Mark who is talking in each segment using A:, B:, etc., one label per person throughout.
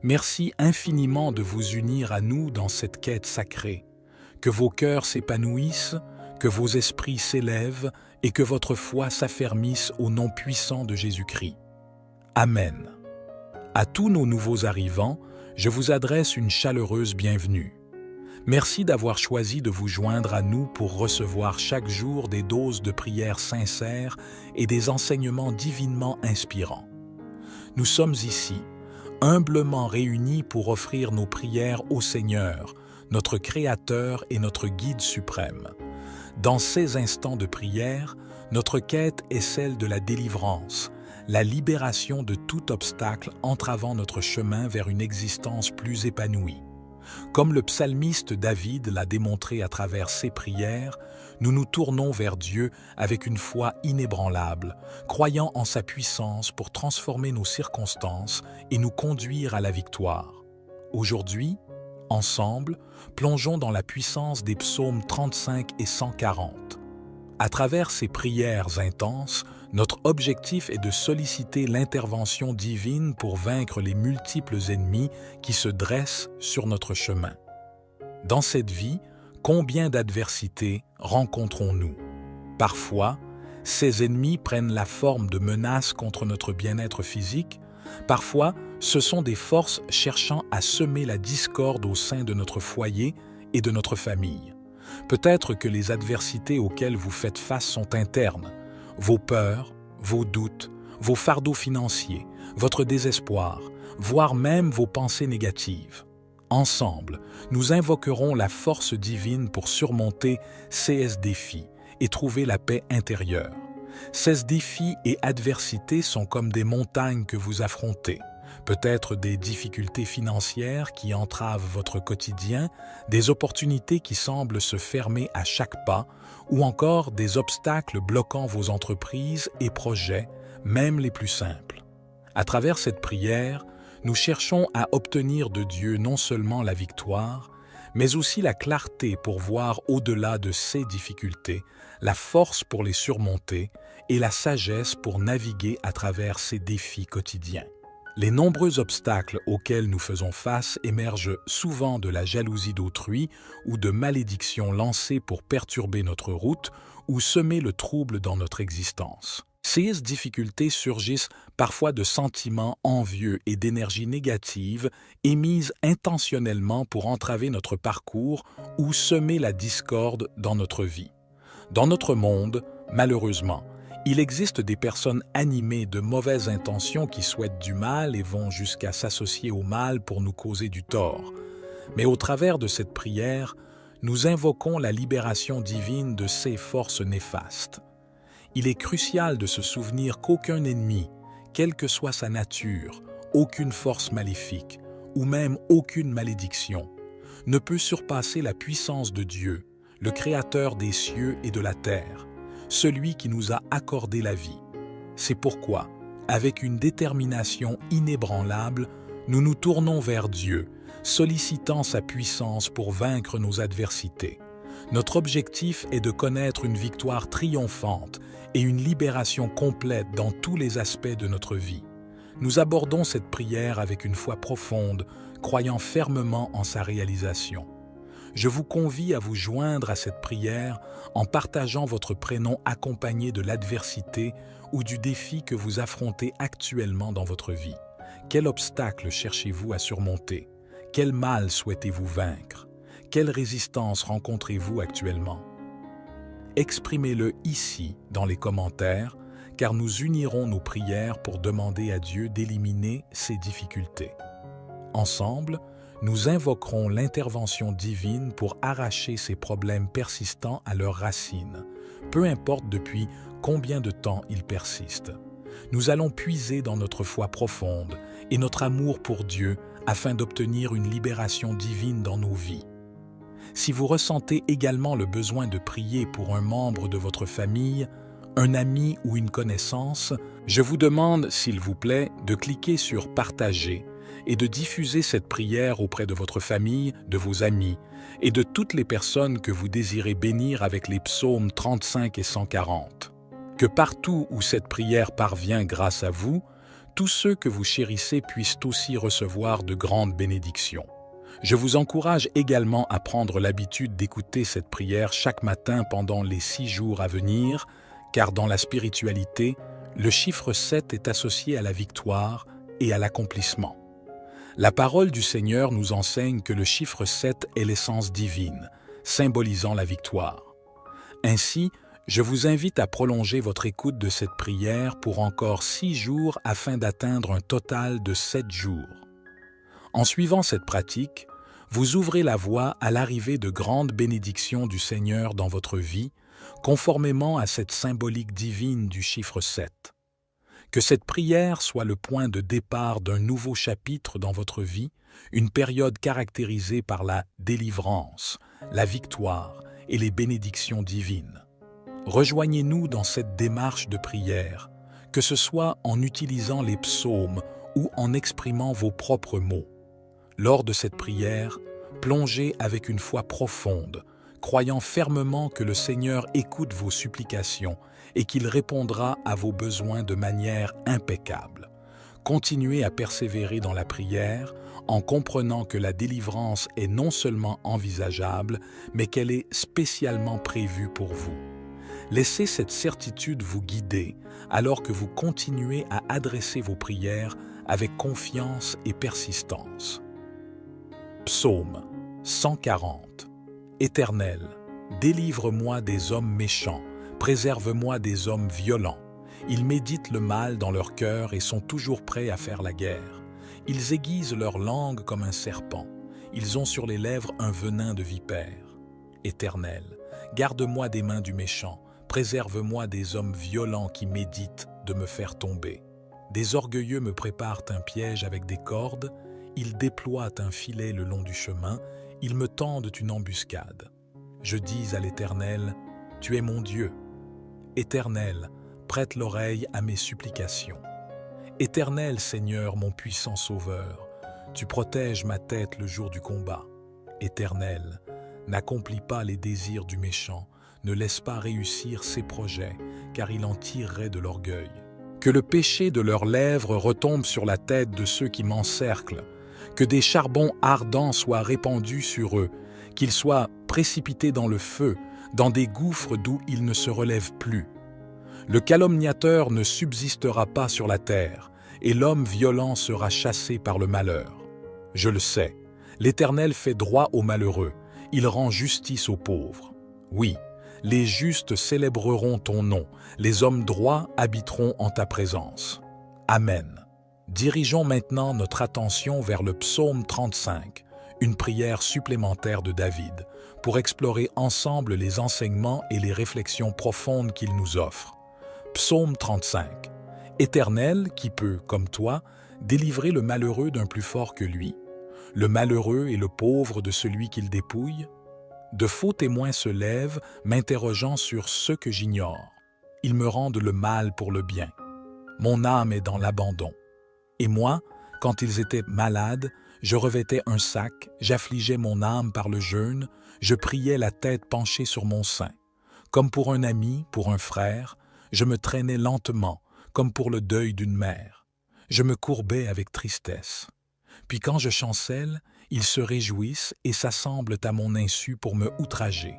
A: Merci infiniment de vous unir à nous dans cette quête sacrée. Que vos cœurs s'épanouissent, que vos esprits s'élèvent et que votre foi s'affermisse au nom puissant de Jésus-Christ. Amen. À tous nos nouveaux arrivants, je vous adresse une chaleureuse bienvenue. Merci d'avoir choisi de vous joindre à nous pour recevoir chaque jour des doses de prières sincères et des enseignements divinement inspirants. Nous sommes ici, humblement réunis pour offrir nos prières au Seigneur, notre Créateur et notre Guide suprême. Dans ces instants de prière, notre quête est celle de la délivrance, la libération de tout obstacle entravant notre chemin vers une existence plus épanouie. Comme le psalmiste David l'a démontré à travers ses prières, nous nous tournons vers Dieu avec une foi inébranlable, croyant en sa puissance pour transformer nos circonstances et nous conduire à la victoire. Aujourd'hui, ensemble, plongeons dans la puissance des psaumes 35 et 140. À travers ces prières intenses, notre objectif est de solliciter l'intervention divine pour vaincre les multiples ennemis qui se dressent sur notre chemin. Dans cette vie, combien d'adversités rencontrons-nous? Parfois, ces ennemis prennent la forme de menaces contre notre bien-être physique. Parfois, ce sont des forces cherchant à semer la discorde au sein de notre foyer et de notre famille. Peut-être que les adversités auxquelles vous faites face sont internes. Vos peurs, vos doutes, vos fardeaux financiers, votre désespoir, voire même vos pensées négatives. Ensemble, nous invoquerons la force divine pour surmonter ces défis et trouver la paix intérieure. Ces défis et adversités sont comme des montagnes que vous affrontez. Peut-être des difficultés financières qui entravent votre quotidien, des opportunités qui semblent se fermer à chaque pas, ou encore des obstacles bloquant vos entreprises et projets, même les plus simples. À travers cette prière, nous cherchons à obtenir de Dieu non seulement la victoire, mais aussi la clarté pour voir au-delà de ces difficultés, la force pour les surmonter et la sagesse pour naviguer à travers ces défis quotidiens. Les nombreux obstacles auxquels nous faisons face émergent souvent de la jalousie d'autrui ou de malédictions lancées pour perturber notre route ou semer le trouble dans notre existence. Ces difficultés surgissent parfois de sentiments envieux et d'énergie négative émises intentionnellement pour entraver notre parcours ou semer la discorde dans notre vie. Dans notre monde, malheureusement, il existe des personnes animées de mauvaises intentions qui souhaitent du mal et vont jusqu'à s'associer au mal pour nous causer du tort. Mais au travers de cette prière, nous invoquons la libération divine de ces forces néfastes. Il est crucial de se souvenir qu'aucun ennemi, quelle que soit sa nature, aucune force maléfique ou même aucune malédiction, ne peut surpasser la puissance de Dieu, le Créateur des cieux et de la terre, celui qui nous a accordé la vie. C'est pourquoi, avec une détermination inébranlable, nous nous tournons vers Dieu, sollicitant sa puissance pour vaincre nos adversités. Notre objectif est de connaître une victoire triomphante et une libération complète dans tous les aspects de notre vie. Nous abordons cette prière avec une foi profonde, croyant fermement en sa réalisation. Je vous convie à vous joindre à cette prière en partageant votre prénom accompagné de l'adversité ou du défi que vous affrontez actuellement dans votre vie. Quel obstacle cherchez-vous à surmonter? Quel mal souhaitez-vous vaincre? Quelle résistance rencontrez-vous actuellement? Exprimez-le ici dans les commentaires, car nous unirons nos prières pour demander à Dieu d'éliminer ces difficultés. Ensemble, nous invoquerons l'intervention divine pour arracher ces problèmes persistants à leurs racines, peu importe depuis combien de temps ils persistent. Nous allons puiser dans notre foi profonde et notre amour pour Dieu afin d'obtenir une libération divine dans nos vies. Si vous ressentez également le besoin de prier pour un membre de votre famille, un ami ou une connaissance, je vous demande, s'il vous plaît, de cliquer sur « Partager » et de diffuser cette prière auprès de votre famille, de vos amis et de toutes les personnes que vous désirez bénir avec les psaumes 35 et 140. Que partout où cette prière parvient grâce à vous, tous ceux que vous chérissez puissent aussi recevoir de grandes bénédictions. Je vous encourage également à prendre l'habitude d'écouter cette prière chaque matin pendant les 6 jours à venir, car dans la spiritualité, le chiffre 7 est associé à la victoire et à l'accomplissement. La parole du Seigneur nous enseigne que le chiffre 7 est l'essence divine, symbolisant la victoire. Ainsi, je vous invite à prolonger votre écoute de cette prière pour encore 6 jours afin d'atteindre un total de 7 jours. En suivant cette pratique, vous ouvrez la voie à l'arrivée de grandes bénédictions du Seigneur dans votre vie, conformément à cette symbolique divine du chiffre 7. Que cette prière soit le point de départ d'un nouveau chapitre dans votre vie, une période caractérisée par la délivrance, la victoire et les bénédictions divines. Rejoignez-nous dans cette démarche de prière, que ce soit en utilisant les psaumes ou en exprimant vos propres mots. Lors de cette prière, plongez avec une foi profonde, croyant fermement que le Seigneur écoute vos supplications et qu'il répondra à vos besoins de manière impeccable. Continuez à persévérer dans la prière en comprenant que la délivrance est non seulement envisageable, mais qu'elle est spécialement prévue pour vous. Laissez cette certitude vous guider alors que vous continuez à adresser vos prières avec confiance et persistance. Psaume 140. Éternel, délivre-moi des hommes méchants, préserve-moi des hommes violents. Ils méditent le mal dans leur cœur et sont toujours prêts à faire la guerre. Ils aiguisent leur langue comme un serpent. Ils ont sur les lèvres un venin de vipère. Éternel, garde-moi des mains du méchant, préserve-moi des hommes violents qui méditent de me faire tomber. Des orgueilleux me préparent un piège avec des cordes, ils déploient un filet le long du chemin, ils me tendent une embuscade. Je dis à l'Éternel, « Tu es mon Dieu. » Éternel, prête l'oreille à mes supplications. Éternel Seigneur, mon puissant Sauveur, tu protèges ma tête le jour du combat. Éternel, n'accomplis pas les désirs du méchant, ne laisse pas réussir ses projets, car il en tirerait de l'orgueil. Que le péché de leurs lèvres retombe sur la tête de ceux qui m'encerclent, que des charbons ardents soient répandus sur eux, qu'ils soient précipités dans le feu, dans des gouffres d'où ils ne se relèvent plus. Le calomniateur ne subsistera pas sur la terre, et l'homme violent sera chassé par le malheur. Je le sais, l'Éternel fait droit aux malheureux, il rend justice aux pauvres. Oui, les justes célébreront ton nom, les hommes droits habiteront en ta présence. Amen. Dirigeons maintenant notre attention vers le psaume 35, une prière supplémentaire de David, pour explorer ensemble les enseignements et les réflexions profondes qu'il nous offre. Psaume 35. Éternel, qui peut, comme toi, délivrer le malheureux d'un plus fort que lui, le malheureux et le pauvre de celui qu'il dépouille? De faux témoins se lèvent, m'interrogeant sur ce que j'ignore. Ils me rendent le mal pour le bien. Mon âme est dans l'abandon. Et moi, quand ils étaient malades, je revêtais un sac, j'affligeais mon âme par le jeûne, je priais la tête penchée sur mon sein. Comme pour un ami, pour un frère, je me traînais lentement, comme pour le deuil d'une mère. Je me courbais avec tristesse. Puis quand je chancelle, ils se réjouissent et s'assemblent à mon insu pour me outrager.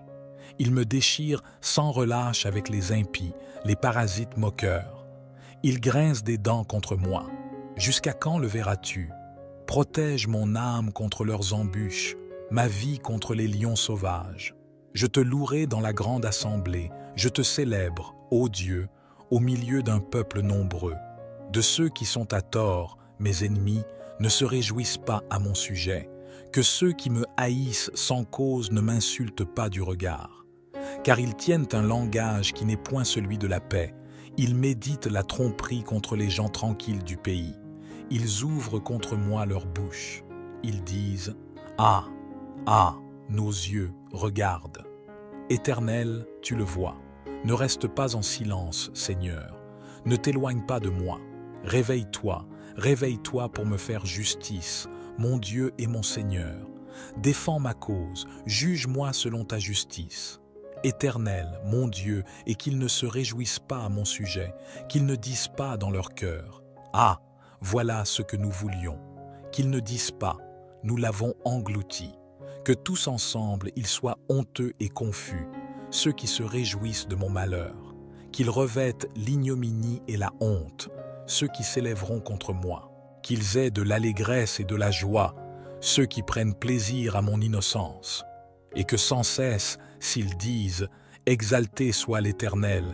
A: Ils me déchirent sans relâche avec les impies, les parasites moqueurs. Ils grincent des dents contre moi. Jusqu'à quand le verras-tu? Protège mon âme contre leurs embûches, ma vie contre les lions sauvages. Je te louerai dans la grande assemblée, je te célèbre, ô Dieu, au milieu d'un peuple nombreux. De ceux qui sont à tort, mes ennemis, ne se réjouissent pas à mon sujet, que ceux qui me haïssent sans cause ne m'insultent pas du regard. Car ils tiennent un langage qui n'est point celui de la paix, ils méditent la tromperie contre les gens tranquilles du pays. Ils ouvrent contre moi leur bouche. Ils disent « Ah, ah, nos yeux, regardent. » Éternel, tu le vois. Ne reste pas en silence, Seigneur. Ne t'éloigne pas de moi. Réveille-toi, réveille-toi pour me faire justice, mon Dieu et mon Seigneur. Défends ma cause, juge-moi selon ta justice. Éternel, mon Dieu, et qu'ils ne se réjouissent pas à mon sujet, qu'ils ne disent pas dans leur cœur « Ah, voilà ce que nous voulions. Qu'ils ne disent pas, nous l'avons englouti. Que tous ensemble ils soient honteux et confus, ceux qui se réjouissent de mon malheur. Qu'ils revêtent l'ignominie et la honte, ceux qui s'élèveront contre moi. Qu'ils aient de l'allégresse et de la joie, ceux qui prennent plaisir à mon innocence. Et que sans cesse, s'ils disent « Exalté soit l'Éternel,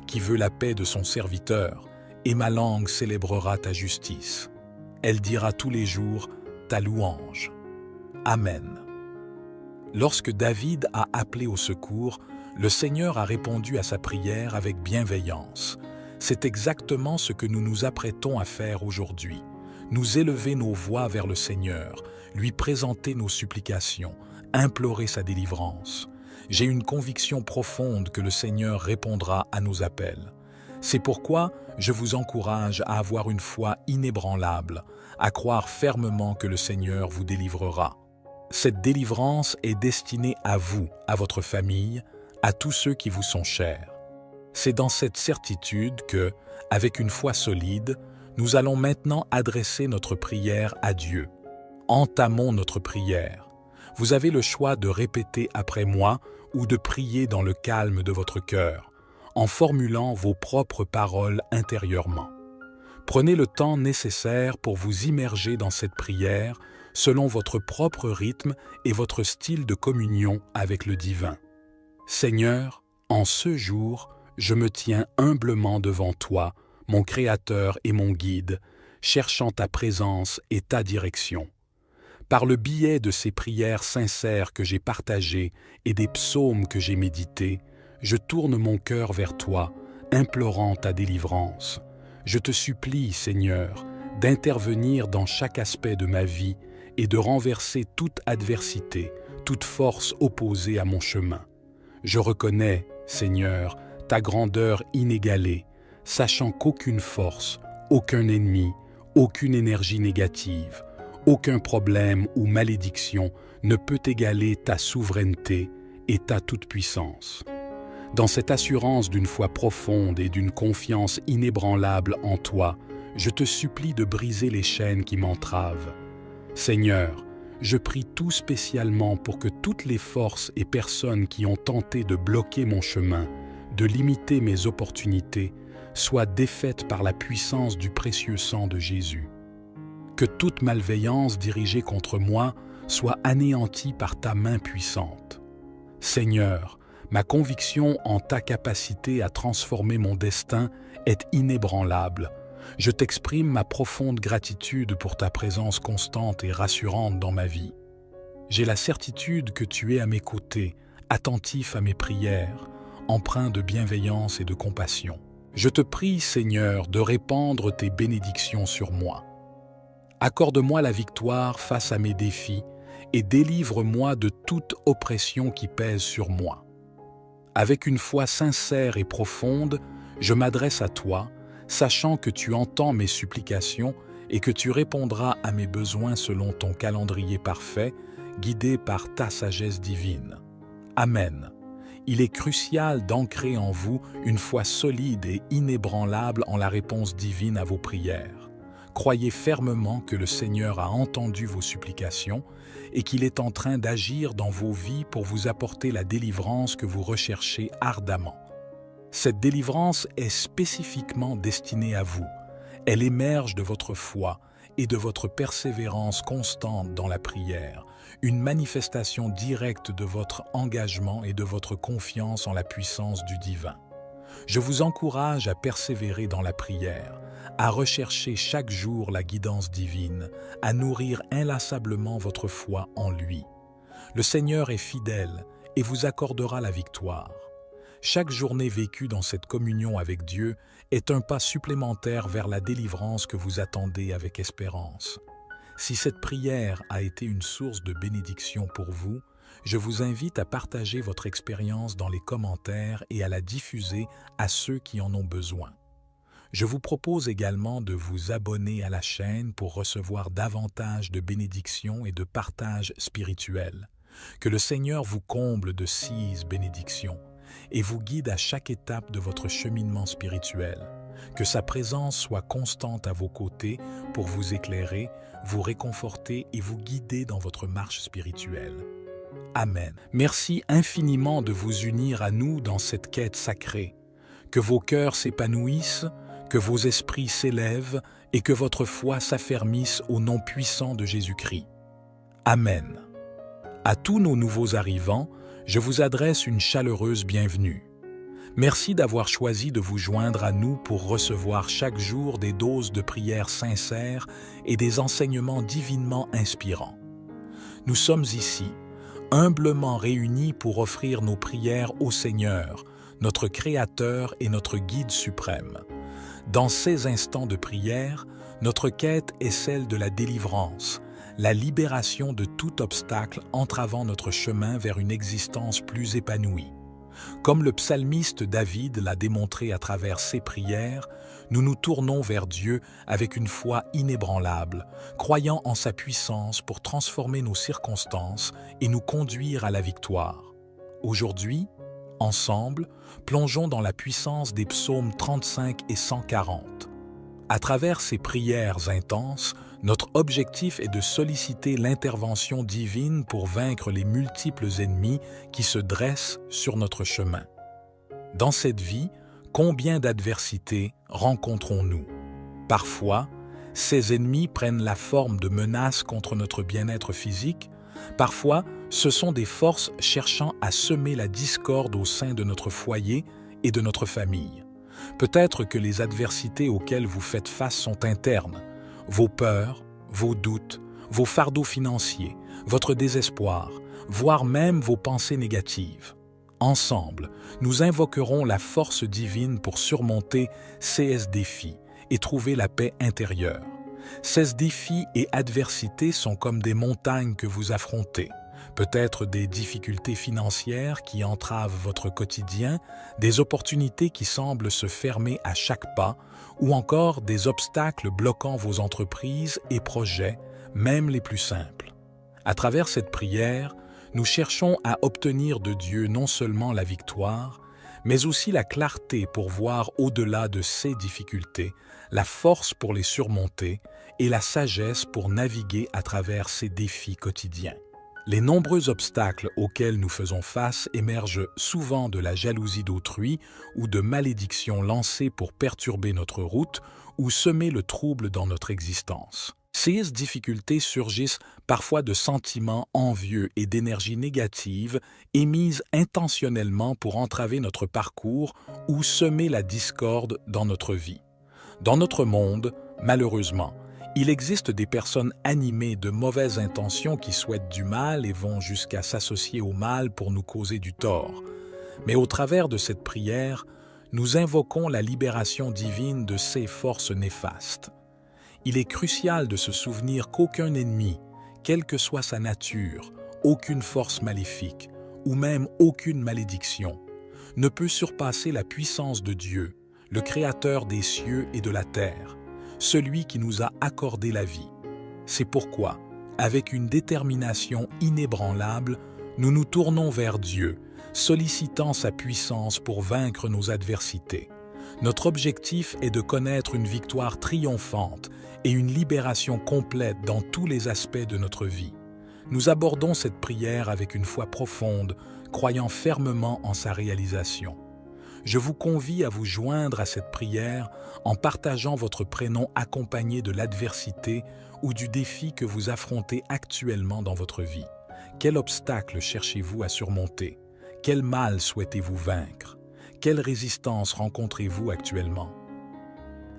A: qui veut la paix de son serviteur, et ma langue célébrera ta justice. Elle dira tous les jours ta louange. Amen. » Lorsque David a appelé au secours, le Seigneur a répondu à sa prière avec bienveillance. C'est exactement ce que nous nous apprêtons à faire aujourd'hui. Nous élever nos voix vers le Seigneur, lui présenter nos supplications, implorer sa délivrance. J'ai une conviction profonde que le Seigneur répondra à nos appels. C'est pourquoi je vous encourage à avoir une foi inébranlable, à croire fermement que le Seigneur vous délivrera. Cette délivrance est destinée à vous, à votre famille, à tous ceux qui vous sont chers. C'est dans cette certitude que, avec une foi solide, nous allons maintenant adresser notre prière à Dieu. Entamons notre prière. Vous avez le choix de répéter après moi ou de prier dans le calme de votre cœur, en formulant vos propres paroles intérieurement. Prenez le temps nécessaire pour vous immerger dans cette prière selon votre propre rythme et votre style de communion avec le divin. Seigneur, en ce jour, je me tiens humblement devant toi, mon Créateur et mon Guide, cherchant ta présence et ta direction. Par le biais de ces prières sincères que j'ai partagées et des psaumes que j'ai médités, je tourne mon cœur vers toi, implorant ta délivrance. Je te supplie, Seigneur, d'intervenir dans chaque aspect de ma vie et de renverser toute adversité, toute force opposée à mon chemin. Je reconnais, Seigneur, ta grandeur inégalée, sachant qu'aucune force, aucun ennemi, aucune énergie négative, aucun problème ou malédiction ne peut égaler ta souveraineté et ta toute-puissance. Dans cette assurance d'une foi profonde et d'une confiance inébranlable en toi, je te supplie de briser les chaînes qui m'entravent. Seigneur, je prie tout spécialement pour que toutes les forces et personnes qui ont tenté de bloquer mon chemin, de limiter mes opportunités, soient défaites par la puissance du précieux sang de Jésus. Que toute malveillance dirigée contre moi soit anéantie par ta main puissante. Seigneur, ma conviction en ta capacité à transformer mon destin est inébranlable. Je t'exprime ma profonde gratitude pour ta présence constante et rassurante dans ma vie. J'ai la certitude que tu es à mes côtés, attentif à mes prières, empreint de bienveillance et de compassion. Je te prie, Seigneur, de répandre tes bénédictions sur moi. Accorde-moi la victoire face à mes défis et délivre-moi de toute oppression qui pèse sur moi. Avec une foi sincère et profonde, je m'adresse à toi, sachant que tu entends mes supplications et que tu répondras à mes besoins selon ton calendrier parfait, guidé par ta sagesse divine. Amen. Il est crucial d'ancrer en vous une foi solide et inébranlable en la réponse divine à vos prières. Croyez fermement que le Seigneur a entendu vos supplications et qu'il est en train d'agir dans vos vies pour vous apporter la délivrance que vous recherchez ardemment. Cette délivrance est spécifiquement destinée à vous. Elle émerge de votre foi et de votre persévérance constante dans la prière, une manifestation directe de votre engagement et de votre confiance en la puissance du divin. Je vous encourage à persévérer dans la prière, à rechercher chaque jour la guidance divine, à nourrir inlassablement votre foi en lui. Le Seigneur est fidèle et vous accordera la victoire. Chaque journée vécue dans cette communion avec Dieu est un pas supplémentaire vers la délivrance que vous attendez avec espérance. Si cette prière a été une source de bénédiction pour vous, je vous invite à partager votre expérience dans les commentaires et à la diffuser à ceux qui en ont besoin. Je vous propose également de vous abonner à la chaîne pour recevoir davantage de bénédictions et de partages spirituels. Que le Seigneur vous comble de 6 bénédictions et vous guide à chaque étape de votre cheminement spirituel. Que sa présence soit constante à vos côtés pour vous éclairer, vous réconforter et vous guider dans votre marche spirituelle. Amen. Merci infiniment de vous unir à nous dans cette quête sacrée. Que vos cœurs s'épanouissent, que vos esprits s'élèvent et que votre foi s'affermisse au nom puissant de Jésus-Christ. Amen. À tous nos nouveaux arrivants, je vous adresse une chaleureuse bienvenue. Merci d'avoir choisi de vous joindre à nous pour recevoir chaque jour des doses de prières sincères et des enseignements divinement inspirants. Nous sommes ici, humblement réunis pour offrir nos prières au Seigneur, notre Créateur et notre Guide suprême. Dans ces instants de prière, notre quête est celle de la délivrance, la libération de tout obstacle entravant notre chemin vers une existence plus épanouie. Comme le psalmiste David l'a démontré à travers ses prières, nous nous tournons vers Dieu avec une foi inébranlable, croyant en sa puissance pour transformer nos circonstances et nous conduire à la victoire. Aujourd'hui, ensemble, plongeons dans la puissance des psaumes 35 et 140. À travers ces prières intenses, notre objectif est de solliciter l'intervention divine pour vaincre les multiples ennemis qui se dressent sur notre chemin. Dans cette vie, combien d'adversités rencontrons-nous? Parfois, ces ennemis prennent la forme de menaces contre notre bien-être physique. Parfois, ce sont des forces cherchant à semer la discorde au sein de notre foyer et de notre famille. Peut-être que les adversités auxquelles vous faites face sont internes. Vos peurs, vos doutes, vos fardeaux financiers, votre désespoir, voire même vos pensées négatives. Ensemble, nous invoquerons la force divine pour surmonter ces défis et trouver la paix intérieure. Ces défis et adversités sont comme des montagnes que vous affrontez. Peut-être des difficultés financières qui entravent votre quotidien, des opportunités qui semblent se fermer à chaque pas, ou encore des obstacles bloquant vos entreprises et projets, même les plus simples. À travers cette prière, nous cherchons à obtenir de Dieu non seulement la victoire, mais aussi la clarté pour voir au-delà de ces difficultés, la force pour les surmonter et la sagesse pour naviguer à travers ces défis quotidiens. Les nombreux obstacles auxquels nous faisons face émergent souvent de la jalousie d'autrui ou de malédictions lancées pour perturber notre route ou semer le trouble dans notre existence. Ces difficultés surgissent parfois de sentiments envieux et d'énergie négative émises intentionnellement pour entraver notre parcours ou semer la discorde dans notre vie. Dans notre monde, malheureusement, il existe des personnes animées de mauvaises intentions qui souhaitent du mal et vont jusqu'à s'associer au mal pour nous causer du tort. Mais au travers de cette prière, nous invoquons la libération divine de ces forces néfastes. Il est crucial de se souvenir qu'aucun ennemi, quelle que soit sa nature, aucune force maléfique ou même aucune malédiction, ne peut surpasser la puissance de Dieu, le Créateur des cieux et de la terre, celui qui nous a accordé la vie. C'est pourquoi, avec une détermination inébranlable, nous nous tournons vers Dieu, sollicitant sa puissance pour vaincre nos adversités. Notre objectif est de connaître une victoire triomphante et une libération complète dans tous les aspects de notre vie. Nous abordons cette prière avec une foi profonde, croyant fermement en sa réalisation. Je vous convie à vous joindre à cette prière en partageant votre prénom accompagné de l'adversité ou du défi que vous affrontez actuellement dans votre vie. Quel obstacle cherchez-vous à surmonter? Quel mal souhaitez-vous vaincre? Quelle résistance rencontrez-vous actuellement?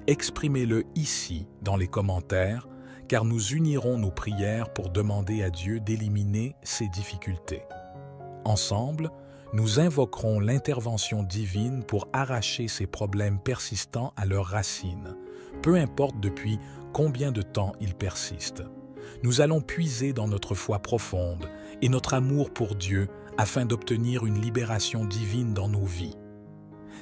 A: Exprimez-le ici dans les commentaires, car nous unirons nos prières pour demander à Dieu d'éliminer ces difficultés. Ensemble, nous invoquerons l'intervention divine pour arracher ces problèmes persistants à leurs racines, peu importe depuis combien de temps ils persistent. Nous allons puiser dans notre foi profonde et notre amour pour Dieu afin d'obtenir une libération divine dans nos vies.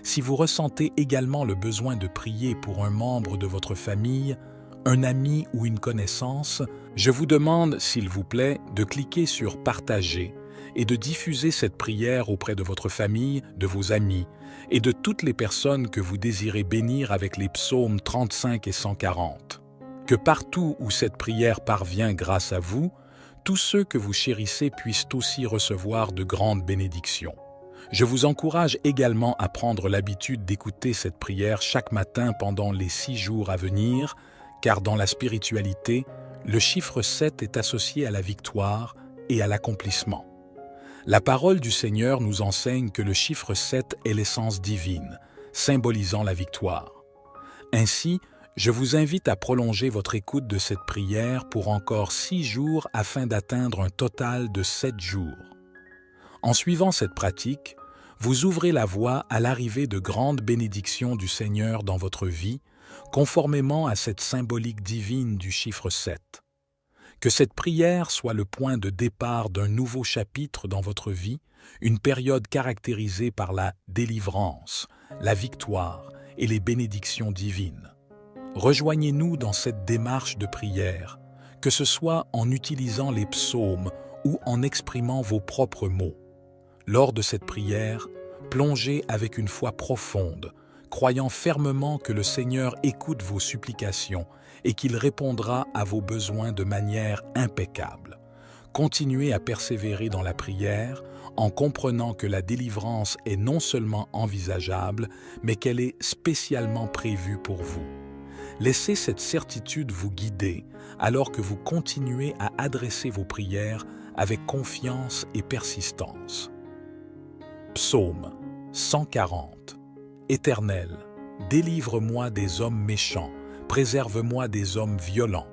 A: Si vous ressentez également le besoin de prier pour un membre de votre famille, un ami ou une connaissance, je vous demande, s'il vous plaît, de cliquer sur « Partager » et de diffuser cette prière auprès de votre famille, de vos amis et de toutes les personnes que vous désirez bénir avec les psaumes 35 et 140. Que partout où cette prière parvient grâce à vous, tous ceux que vous chérissez puissent aussi recevoir de grandes bénédictions. Je vous encourage également à prendre l'habitude d'écouter cette prière chaque matin pendant les 6 jours à venir, car dans la spiritualité, le chiffre 7 est associé à la victoire et à l'accomplissement. La parole du Seigneur nous enseigne que le chiffre 7 est l'essence divine, symbolisant la victoire. Ainsi, je vous invite à prolonger votre écoute de cette prière pour encore 6 jours afin d'atteindre un total de 7 jours. En suivant cette pratique, vous ouvrez la voie à l'arrivée de grandes bénédictions du Seigneur dans votre vie, conformément à cette symbolique divine du chiffre 7. Que cette prière soit le point de départ d'un nouveau chapitre dans votre vie, une période caractérisée par la délivrance, la victoire et les bénédictions divines. Rejoignez-nous dans cette démarche de prière, que ce soit en utilisant les psaumes ou en exprimant vos propres mots. Lors de cette prière, plongez avec une foi profonde, croyant fermement que le Seigneur écoute vos supplications et qu'il répondra à vos besoins de manière impeccable. Continuez à persévérer dans la prière en comprenant que la délivrance est non seulement envisageable, mais qu'elle est spécialement prévue pour vous. Laissez cette certitude vous guider alors que vous continuez à adresser vos prières avec confiance et persistance. Psaume 140. Éternel, délivre-moi des hommes méchants, préserve-moi des hommes violents.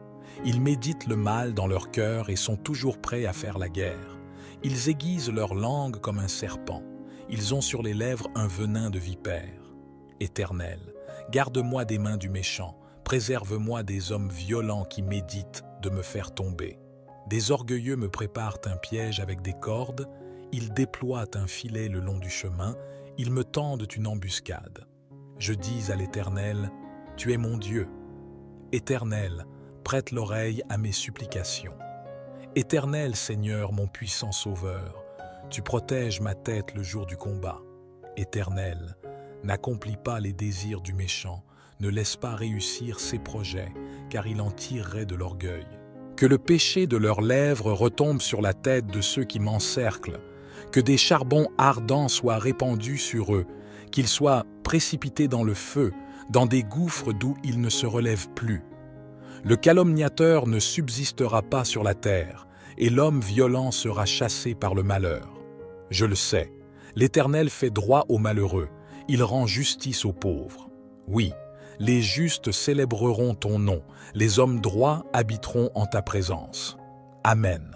A: Ils méditent le mal dans leur cœur et sont toujours prêts à faire la guerre. Ils aiguisent leur langue comme un serpent. Ils ont sur les lèvres un venin de vipère. Éternel, garde-moi des mains du méchant, préserve-moi des hommes violents qui méditent de me faire tomber. Des orgueilleux me préparent un piège avec des cordes, ils déploient un filet le long du chemin, ils me tendent une embuscade. Je dis à l'Éternel, « Tu es mon Dieu. » Éternel, prête l'oreille à mes supplications. Éternel Seigneur, mon puissant Sauveur, tu protèges ma tête le jour du combat. Éternel, n'accomplis pas les désirs du méchant, ne laisse pas réussir ses projets, car il en tirerait de l'orgueil. Que le péché de leurs lèvres retombe sur la tête de ceux qui m'encerclent, que des charbons ardents soient répandus sur eux, qu'ils soient précipités dans le feu, dans des gouffres d'où ils ne se relèvent plus. Le calomniateur ne subsistera pas sur la terre, et l'homme violent sera chassé par le malheur. Je le sais, l'Éternel fait droit aux malheureux, il rend justice aux pauvres. Oui, les justes célébreront ton nom, les hommes droits habiteront en ta présence. Amen.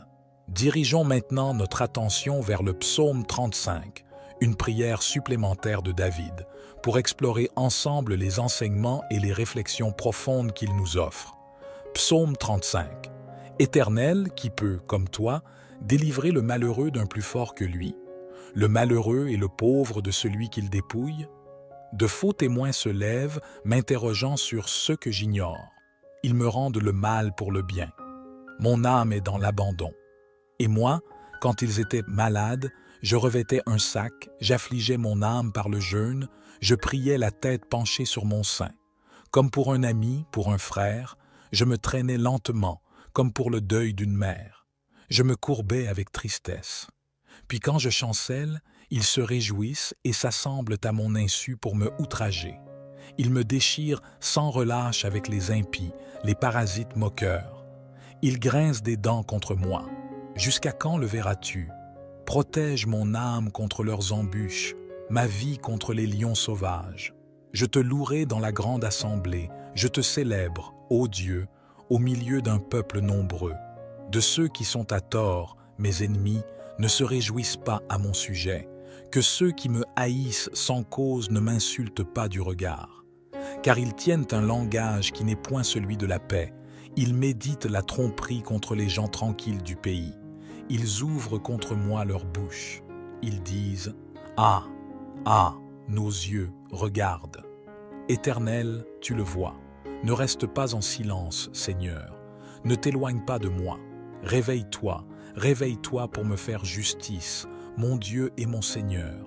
A: Dirigeons maintenant notre attention vers le psaume 35, une prière supplémentaire de David, pour explorer ensemble les enseignements et les réflexions profondes qu'il nous offre. Psaume 35. Éternel, qui peut, comme toi, délivrer le malheureux d'un plus fort que lui, le malheureux et le pauvre de celui qu'il dépouille? De faux témoins se lèvent, m'interrogeant sur ce que j'ignore. Ils me rendent le mal pour le bien. Mon âme est dans l'abandon. Et moi, quand ils étaient malades, je revêtais un sac, j'affligeais mon âme par le jeûne, je priais la tête penchée sur mon sein. Comme pour un ami, pour un frère, je me traînais lentement, comme pour le deuil d'une mère. Je me courbais avec tristesse. Puis quand je chancelle, ils se réjouissent et s'assemblent à mon insu pour me outrager. Ils me déchirent sans relâche avec les impies, les parasites moqueurs. Ils grincent des dents contre moi. Jusqu'à quand le verras-tu? Protège mon âme contre leurs embûches, ma vie contre les lions sauvages. Je te louerai dans la grande assemblée, je te célèbre, ô Dieu, au milieu d'un peuple nombreux. De ceux qui sont à tort, mes ennemis, ne se réjouissent pas à mon sujet, que ceux qui me haïssent sans cause ne m'insultent pas du regard. Car ils tiennent un langage qui n'est point celui de la paix, ils méditent la tromperie contre les gens tranquilles du pays. Ils ouvrent contre moi leur bouche. Ils disent « Ah, ah, nos yeux, regardent. » Éternel, tu le vois. Ne reste pas en silence, Seigneur. Ne t'éloigne pas de moi. Réveille-toi, réveille-toi pour me faire justice, mon Dieu et mon Seigneur.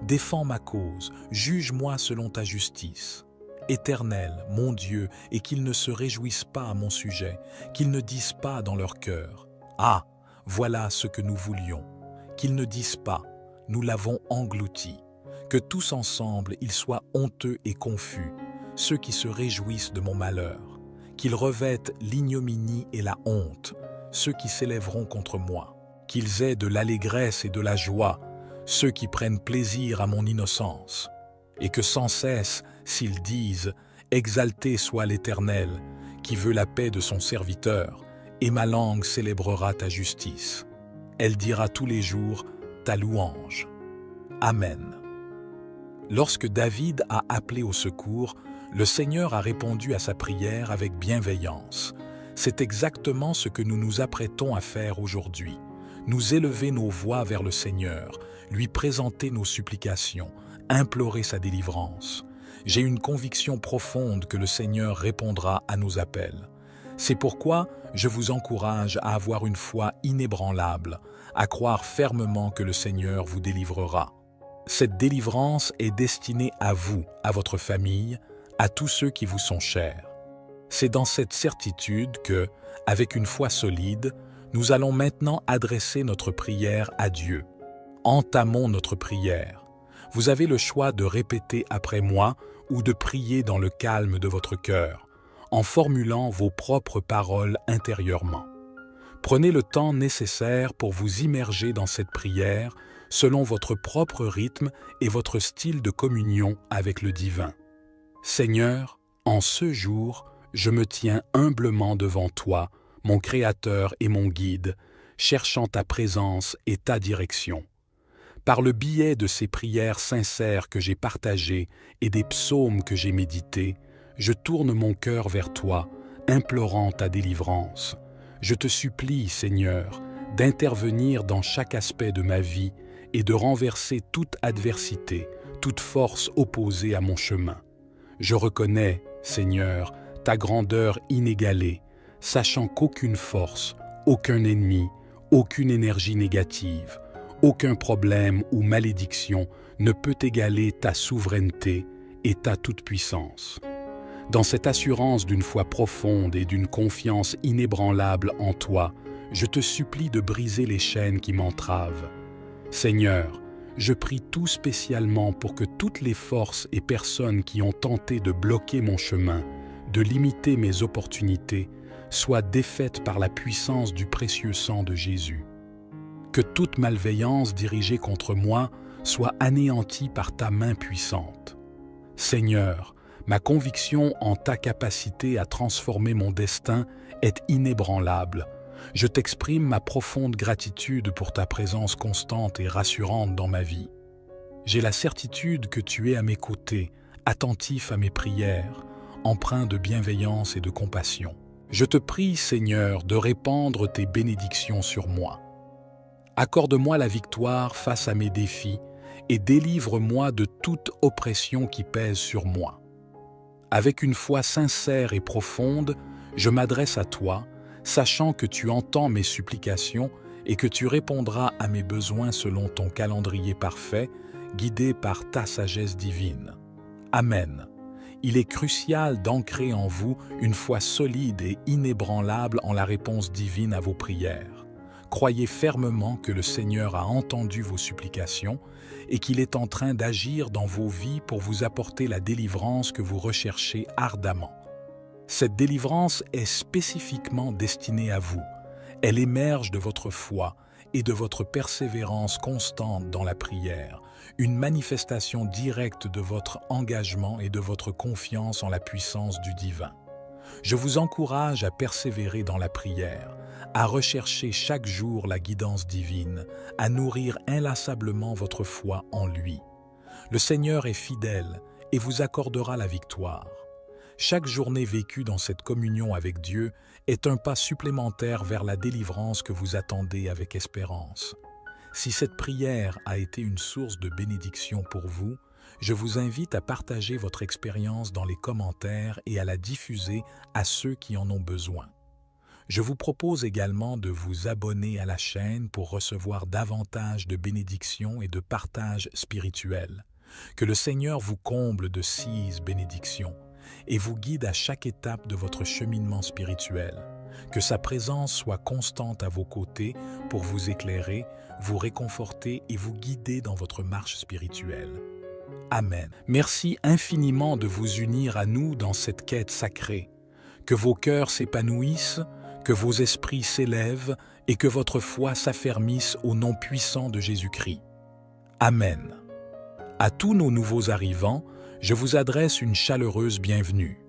A: Défends ma cause, juge-moi selon ta justice. Éternel, mon Dieu, et qu'ils ne se réjouissent pas à mon sujet, qu'ils ne disent pas dans leur cœur, « Ah, voilà ce que nous voulions », qu'ils ne disent pas, « Nous l'avons englouti », que tous ensemble ils soient honteux et confus, ceux qui se réjouissent de mon malheur, qu'ils revêtent l'ignominie et la honte, ceux qui s'élèveront contre moi, qu'ils aient de l'allégresse et de la joie, ceux qui prennent plaisir à mon innocence, et que sans cesse, s'ils disent « Exalté soit l'Éternel, qui veut la paix de son serviteur, et ma langue célébrera ta justice. Elle dira tous les jours ta louange. » Amen. Lorsque David a appelé au secours, le Seigneur a répondu à sa prière avec bienveillance. C'est exactement ce que nous nous apprêtons à faire aujourd'hui. Nous élever nos voix vers le Seigneur, lui présenter nos supplications, implorer sa délivrance. J'ai une conviction profonde que le Seigneur répondra à nos appels. C'est pourquoi je vous encourage à avoir une foi inébranlable, à croire fermement que le Seigneur vous délivrera. Cette délivrance est destinée à vous, à votre famille, à tous ceux qui vous sont chers. C'est dans cette certitude que, avec une foi solide, nous allons maintenant adresser notre prière à Dieu. Entamons notre prière. Vous avez le choix de répéter après moi ou de prier dans le calme de votre cœur, en formulant vos propres paroles intérieurement. Prenez le temps nécessaire pour vous immerger dans cette prière selon votre propre rythme et votre style de communion avec le divin. Seigneur, en ce jour, je me tiens humblement devant toi, mon Créateur et mon Guide, cherchant ta présence et ta direction. Par le biais de ces prières sincères que j'ai partagées et des psaumes que j'ai médités, je tourne mon cœur vers toi, implorant ta délivrance. Je te supplie, Seigneur, d'intervenir dans chaque aspect de ma vie et de renverser toute adversité, toute force opposée à mon chemin. Je reconnais, Seigneur, ta grandeur inégalée, sachant qu'aucune force, aucun ennemi, aucune énergie négative, aucun problème ou malédiction ne peut égaler ta souveraineté et ta toute-puissance. Dans cette assurance d'une foi profonde et d'une confiance inébranlable en toi, je te supplie de briser les chaînes qui m'entravent. Seigneur, je prie tout spécialement pour que toutes les forces et personnes qui ont tenté de bloquer mon chemin, de limiter mes opportunités, soient défaites par la puissance du précieux sang de Jésus. Que toute malveillance dirigée contre moi soit anéantie par ta main puissante. Seigneur, ma conviction en ta capacité à transformer mon destin est inébranlable. Je t'exprime ma profonde gratitude pour ta présence constante et rassurante dans ma vie. J'ai la certitude que tu es à mes côtés, attentif à mes prières, empreint de bienveillance et de compassion. Je te prie, Seigneur, de répandre tes bénédictions sur moi. Accorde-moi la victoire face à mes défis et délivre-moi de toute oppression qui pèse sur moi. Avec une foi sincère et profonde, je m'adresse à toi, sachant que tu entends mes supplications et que tu répondras à mes besoins selon ton calendrier parfait, guidé par ta sagesse divine. Amen. Il est crucial d'ancrer en vous une foi solide et inébranlable en la réponse divine à vos prières. Croyez fermement que le Seigneur a entendu vos supplications et qu'il est en train d'agir dans vos vies pour vous apporter la délivrance que vous recherchez ardemment. Cette délivrance est spécifiquement destinée à vous. Elle émerge de votre foi et de votre persévérance constante dans la prière, une manifestation directe de votre engagement et de votre confiance en la puissance du divin. Je vous encourage à persévérer dans la prière, à rechercher chaque jour la guidance divine, à nourrir inlassablement votre foi en lui. Le Seigneur est fidèle et vous accordera la victoire. Chaque journée vécue dans cette communion avec Dieu est un pas supplémentaire vers la délivrance que vous attendez avec espérance. Si cette prière a été une source de bénédiction pour vous, je vous invite à partager votre expérience dans les commentaires et à la diffuser à ceux qui en ont besoin. Je vous propose également de vous abonner à la chaîne pour recevoir davantage de bénédictions et de partages spirituels. Que le Seigneur vous comble de 6 bénédictions et vous guide à chaque étape de votre cheminement spirituel. Que sa présence soit constante à vos côtés pour vous éclairer, vous réconforter et vous guider dans votre marche spirituelle. Amen. Merci infiniment de vous unir à nous dans cette quête sacrée. Que vos cœurs s'épanouissent, que vos esprits s'élèvent et que votre foi s'affermisse au nom puissant de Jésus-Christ. Amen. À tous nos nouveaux arrivants, je vous adresse une chaleureuse bienvenue.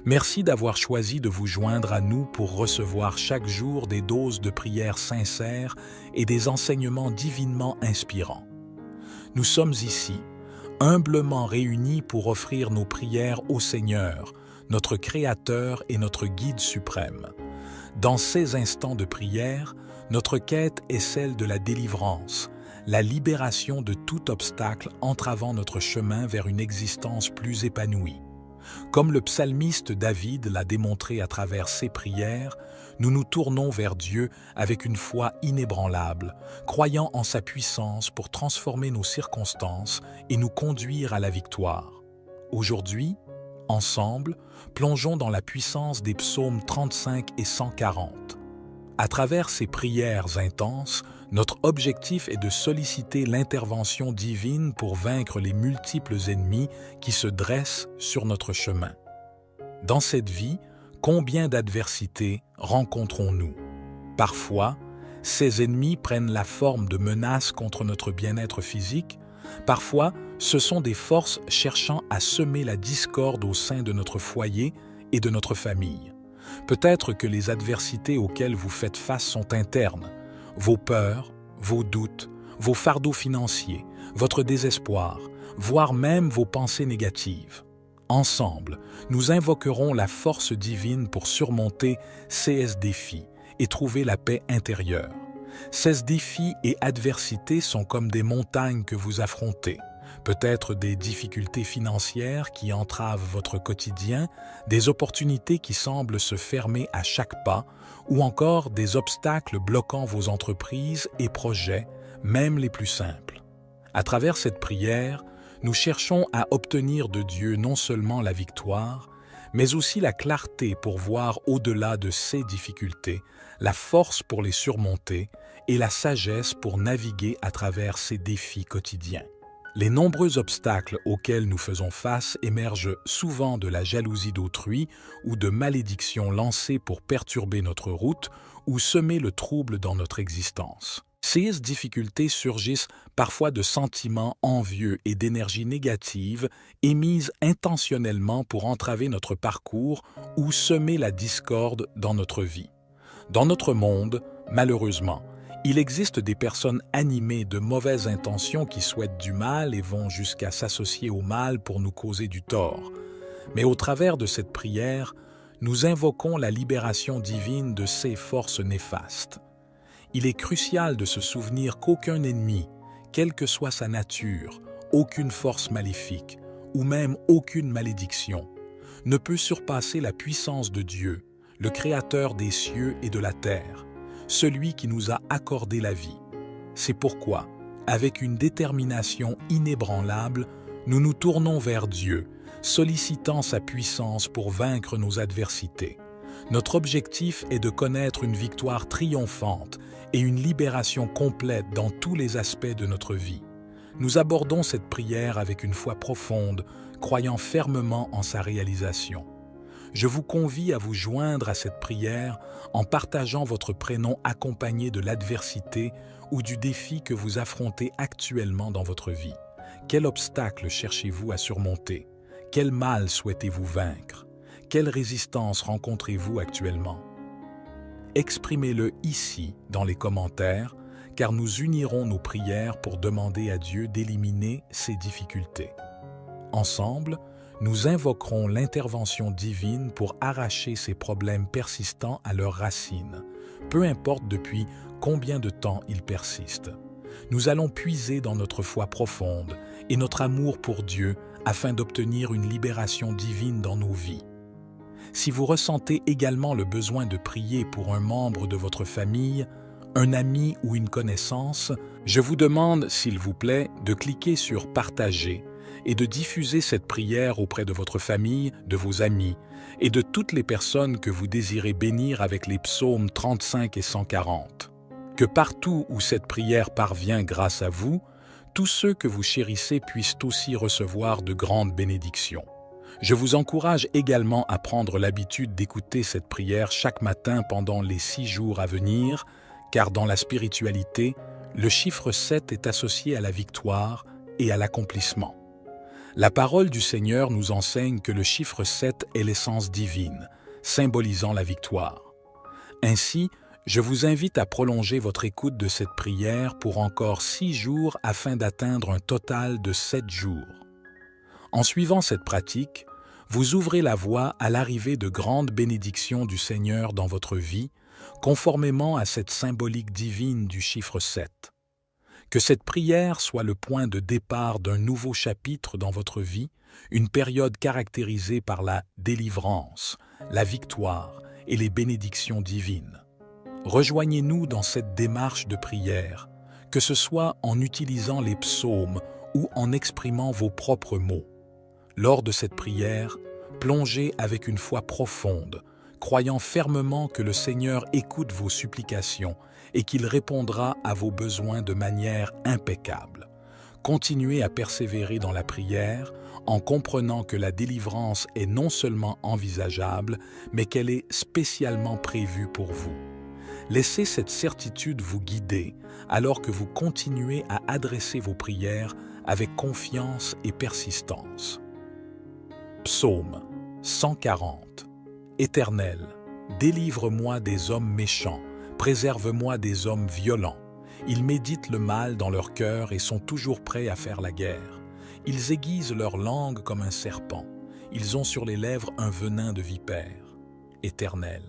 A: Merci d'avoir choisi de vous joindre à nous pour recevoir chaque jour des doses de prières sincères et des enseignements divinement inspirants. Nous sommes ici, humblement réunis pour offrir nos prières au Seigneur, notre Créateur et notre Guide suprême. Dans ces instants de prière, notre quête est celle de la délivrance, la libération de tout obstacle entravant notre chemin vers une existence plus épanouie. Comme le psalmiste David l'a démontré à travers ses prières, nous nous tournons vers Dieu avec une foi inébranlable, croyant en sa puissance pour transformer nos circonstances et nous conduire à la victoire. Aujourd'hui, ensemble, plongeons dans la puissance des psaumes 35 et 140. À travers ces prières intenses, notre objectif est de solliciter l'intervention divine pour vaincre les multiples ennemis qui se dressent sur notre chemin. Dans cette vie, combien d'adversités rencontrons-nous? Parfois, ces ennemis prennent la forme de menaces contre notre bien-être physique. Parfois, ce sont des forces cherchant à semer la discorde au sein de notre foyer et de notre famille. Peut-être que les adversités auxquelles vous faites face sont internes. Vos peurs, vos doutes, vos fardeaux financiers, votre désespoir, voire même vos pensées négatives. Ensemble, nous invoquerons la force divine pour surmonter ces défis et trouver la paix intérieure. Ces défis et adversités sont comme des montagnes que vous affrontez. Peut-être des difficultés financières qui entravent votre quotidien, des opportunités qui semblent se fermer à chaque pas, ou encore des obstacles bloquant vos entreprises et projets, même les plus simples. À travers cette prière, nous cherchons à obtenir de Dieu non seulement la victoire, mais aussi la clarté pour voir au-delà de ces difficultés, la force pour les surmonter et la sagesse pour naviguer à travers ces défis quotidiens. Les nombreux obstacles auxquels nous faisons face émergent souvent de la jalousie d'autrui ou de malédictions lancées pour perturber notre route ou semer le trouble dans notre existence. Ces difficultés surgissent parfois de sentiments envieux et d'énergie négative émises intentionnellement pour entraver notre parcours ou semer la discorde dans notre vie. Dans notre monde, malheureusement, il existe des personnes animées de mauvaises intentions qui souhaitent du mal et vont jusqu'à s'associer au mal pour nous causer du tort. Mais au travers de cette prière, nous invoquons la libération divine de ces forces néfastes. Il est crucial de se souvenir qu'aucun ennemi, quelle que soit sa nature, aucune force maléfique ou même aucune malédiction, ne peut surpasser la puissance de Dieu, le Créateur des cieux et de la terre, celui qui nous a accordé la vie. C'est pourquoi, avec une détermination inébranlable, nous nous tournons vers Dieu, sollicitant sa puissance pour vaincre nos adversités. Notre objectif est de connaître une victoire triomphante et une libération complète dans tous les aspects de notre vie. Nous abordons cette prière avec une foi profonde, croyant fermement en sa réalisation. Je vous convie à vous joindre à cette prière en partageant votre prénom accompagné de l'adversité ou du défi que vous affrontez actuellement dans votre vie. Quel obstacle cherchez-vous à surmonter? Quel mal souhaitez-vous vaincre? Quelle résistance rencontrez-vous actuellement? Exprimez-le ici dans les commentaires, car nous unirons nos prières pour demander à Dieu d'éliminer ces difficultés. Ensemble, nous invoquerons l'intervention divine pour arracher ces problèmes persistants à leurs racines, peu importe depuis combien de temps ils persistent. Nous allons puiser dans notre foi profonde et notre amour pour Dieu afin d'obtenir une libération divine dans nos vies. Si vous ressentez également le besoin de prier pour un membre de votre famille, un ami ou une connaissance, je vous demande, s'il vous plaît, de cliquer sur « Partager » et de diffuser cette prière auprès de votre famille, de vos amis et de toutes les personnes que vous désirez bénir avec les psaumes 35 et 140. Que partout où cette prière parvient grâce à vous, tous ceux que vous chérissez puissent aussi recevoir de grandes bénédictions. Je vous encourage également à prendre l'habitude d'écouter cette prière chaque matin pendant les 6 jours à venir, car dans la spiritualité, le chiffre 7 est associé à la victoire et à l'accomplissement. La parole du Seigneur nous enseigne que le chiffre 7 est l'essence divine, symbolisant la victoire. Ainsi, je vous invite à prolonger votre écoute de cette prière pour encore 6 jours afin d'atteindre un total de 7 jours. En suivant cette pratique, vous ouvrez la voie à l'arrivée de grandes bénédictions du Seigneur dans votre vie, conformément à cette symbolique divine du chiffre 7. Que cette prière soit le point de départ d'un nouveau chapitre dans votre vie, une période caractérisée par la délivrance, la victoire et les bénédictions divines. Rejoignez-nous dans cette démarche de prière, que ce soit en utilisant les psaumes ou en exprimant vos propres mots. Lors de cette prière, plongez avec une foi profonde, croyant fermement que le Seigneur écoute vos supplications et qu'il répondra à vos besoins de manière impeccable. Continuez à persévérer dans la prière en comprenant que la délivrance est non seulement envisageable, mais qu'elle est spécialement prévue pour vous. Laissez cette certitude vous guider alors que vous continuez à adresser vos prières avec confiance et persistance. Psaume 140. Éternel, délivre-moi des hommes méchants, préserve-moi des hommes violents. Ils méditent le mal dans leur cœur et sont toujours prêts à faire la guerre. Ils aiguisent leur langue comme un serpent. Ils ont sur les lèvres un venin de vipère. Éternel,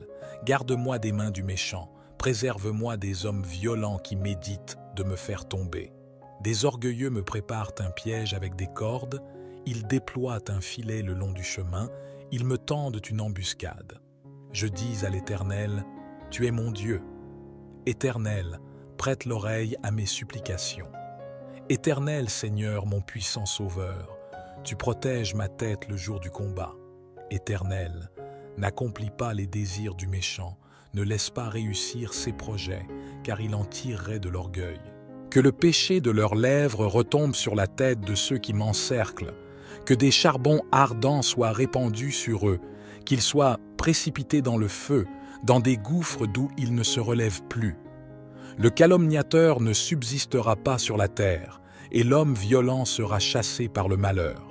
A: garde-moi des mains du méchant, préserve-moi des hommes violents qui méditent de me faire tomber. Des orgueilleux me préparent un piège avec des cordes, ils déploient un filet le long du chemin, ils me tendent une embuscade. Je dis à l'Éternel, « Tu es mon Dieu. » Éternel, prête l'oreille à mes supplications. Éternel Seigneur, mon puissant Sauveur, tu protèges ma tête le jour du combat. Éternel, n'accomplis pas les désirs du méchant, ne laisse pas réussir ses projets, car il en tirerait de l'orgueil. Que le péché de leurs lèvres retombe sur la tête de ceux qui m'encerclent, que des charbons ardents soient répandus sur eux, qu'ils soient précipités dans le feu, dans des gouffres d'où ils ne se relèvent plus. Le calomniateur ne subsistera pas sur la terre, et l'homme violent sera chassé par le malheur.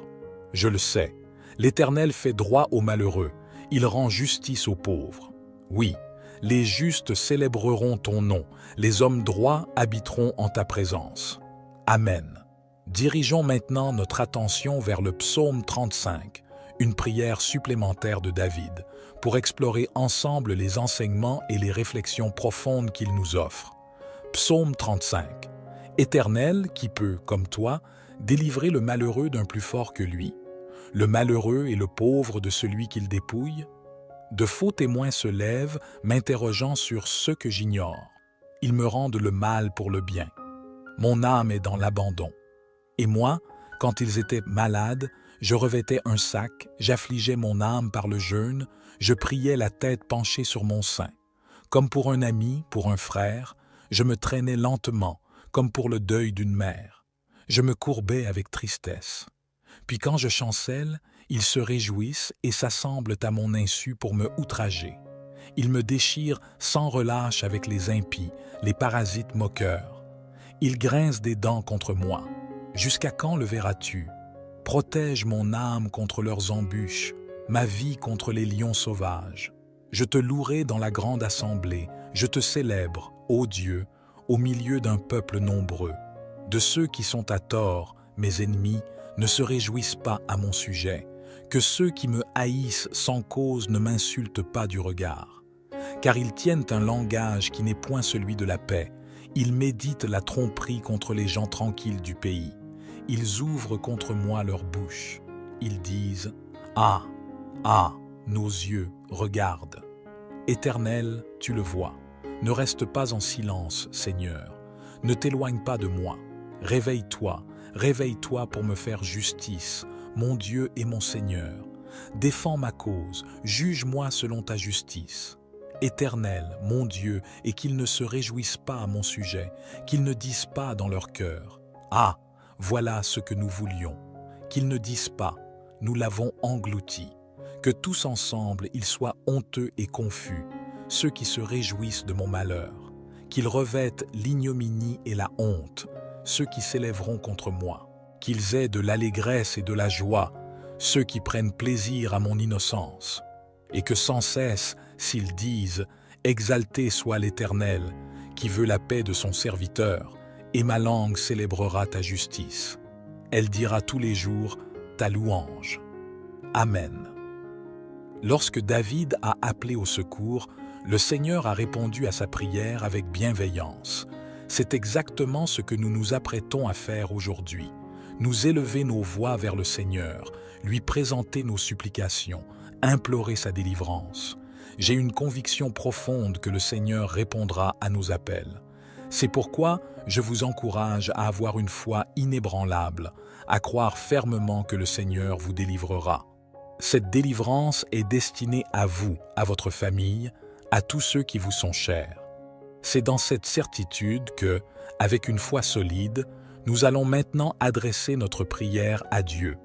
A: Je le sais, l'Éternel fait droit aux malheureux, il rend justice aux pauvres. Oui, les justes célébreront ton nom, les hommes droits habiteront en ta présence. Amen. Dirigeons maintenant notre attention vers le psaume 35, une prière supplémentaire de David, pour explorer ensemble les enseignements et les réflexions profondes qu'il nous offre. Psaume 35. Éternel, qui peut, comme toi, délivrer le malheureux d'un plus fort que lui, le malheureux et le pauvre de celui qu'il dépouille? De faux témoins se lèvent, m'interrogeant sur ce que j'ignore. Ils me rendent le mal pour le bien. Mon âme est dans l'abandon. Et moi, quand ils étaient malades, je revêtais un sac, j'affligeais mon âme par le jeûne, je priais la tête penchée sur mon sein. Comme pour un ami, pour un frère, je me traînais lentement, comme pour le deuil d'une mère. Je me courbais avec tristesse. Puis quand je chancelle, ils se réjouissent et s'assemblent à mon insu pour me outrager. Ils me déchirent sans relâche avec les impies, les parasites moqueurs. Ils grincent des dents contre moi. Jusqu'à quand le verras-tu? Protège mon âme contre leurs embûches, ma vie contre les lions sauvages. Je te louerai dans la grande assemblée, je te célèbre, ô Dieu, au milieu d'un peuple nombreux. De ceux qui sont à tort, mes ennemis, ne se réjouissent pas à mon sujet, que ceux qui me haïssent sans cause ne m'insultent pas du regard. Car ils tiennent un langage qui n'est point celui de la paix, ils méditent la tromperie contre les gens tranquilles du pays. Ils ouvrent contre moi leur bouche. Ils disent « Ah, ah, nos yeux, regarde. Éternel, tu le vois. Ne reste pas en silence, Seigneur. Ne t'éloigne pas de moi. Réveille-toi, réveille-toi pour me faire justice, mon Dieu et mon Seigneur. Défends ma cause, juge-moi selon ta justice. Éternel, mon Dieu, et qu'ils ne se réjouissent pas à mon sujet, qu'ils ne disent pas dans leur cœur. Ah, voilà ce que nous voulions. Qu'ils ne disent pas, nous l'avons englouti. Que tous ensemble ils soient honteux et confus, ceux qui se réjouissent de mon malheur. Qu'ils revêtent l'ignominie et la honte, ceux qui s'élèveront contre moi. Qu'ils aient de l'allégresse et de la joie, ceux qui prennent plaisir à mon innocence. Et que sans cesse, s'ils disent « Exalté soit l'Éternel, qui veut la paix de son serviteur, et ma langue célébrera ta justice. Elle dira tous les jours ta louange. » Amen. Lorsque David a appelé au secours, le Seigneur a répondu à sa prière avec bienveillance. C'est exactement ce que nous nous apprêtons à faire aujourd'hui. Nous élever nos voix vers le Seigneur, lui présenter nos supplications, implorer sa délivrance. J'ai une conviction profonde que le Seigneur répondra à nos appels. C'est pourquoi je vous encourage à avoir une foi inébranlable, à croire fermement que le Seigneur vous délivrera. Cette délivrance est destinée à vous, à votre famille, à tous ceux qui vous sont chers. C'est dans cette certitude que, avec une foi solide, nous allons maintenant adresser notre prière à Dieu.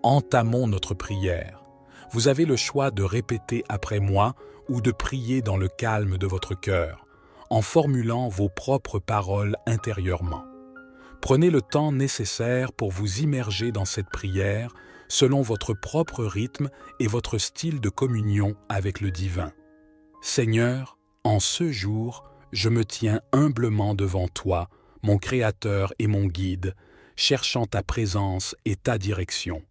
A: Entamons notre prière. Vous avez le choix de répéter après moi ou de prier dans le calme de votre cœur, en formulant vos propres paroles intérieurement. Prenez le temps nécessaire pour vous immerger dans cette prière selon votre propre rythme et votre style de communion avec le divin. Seigneur, en ce jour, je me tiens humblement devant toi, mon Créateur et mon Guide, cherchant ta présence et ta direction.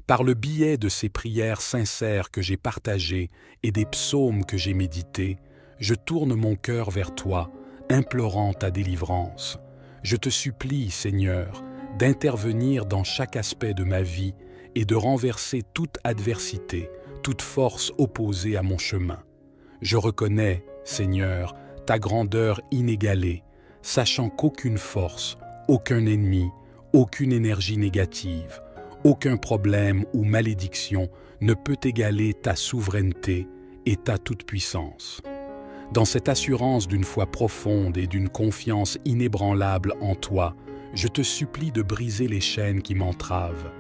A: Par le biais de ces prières sincères que j'ai partagées et des psaumes que j'ai médités, je tourne mon cœur vers toi, implorant ta délivrance. Je te supplie, Seigneur, d'intervenir dans chaque aspect de ma vie et de renverser toute adversité, toute force opposée à mon chemin. Je reconnais, Seigneur, ta grandeur inégalée, sachant qu'aucune force, aucun ennemi, aucune énergie négative, aucun problème ou malédiction ne peut égaler ta souveraineté et ta toute-puissance. Dans cette assurance d'une foi profonde et d'une confiance inébranlable en toi, je te supplie de briser les chaînes qui m'entravent.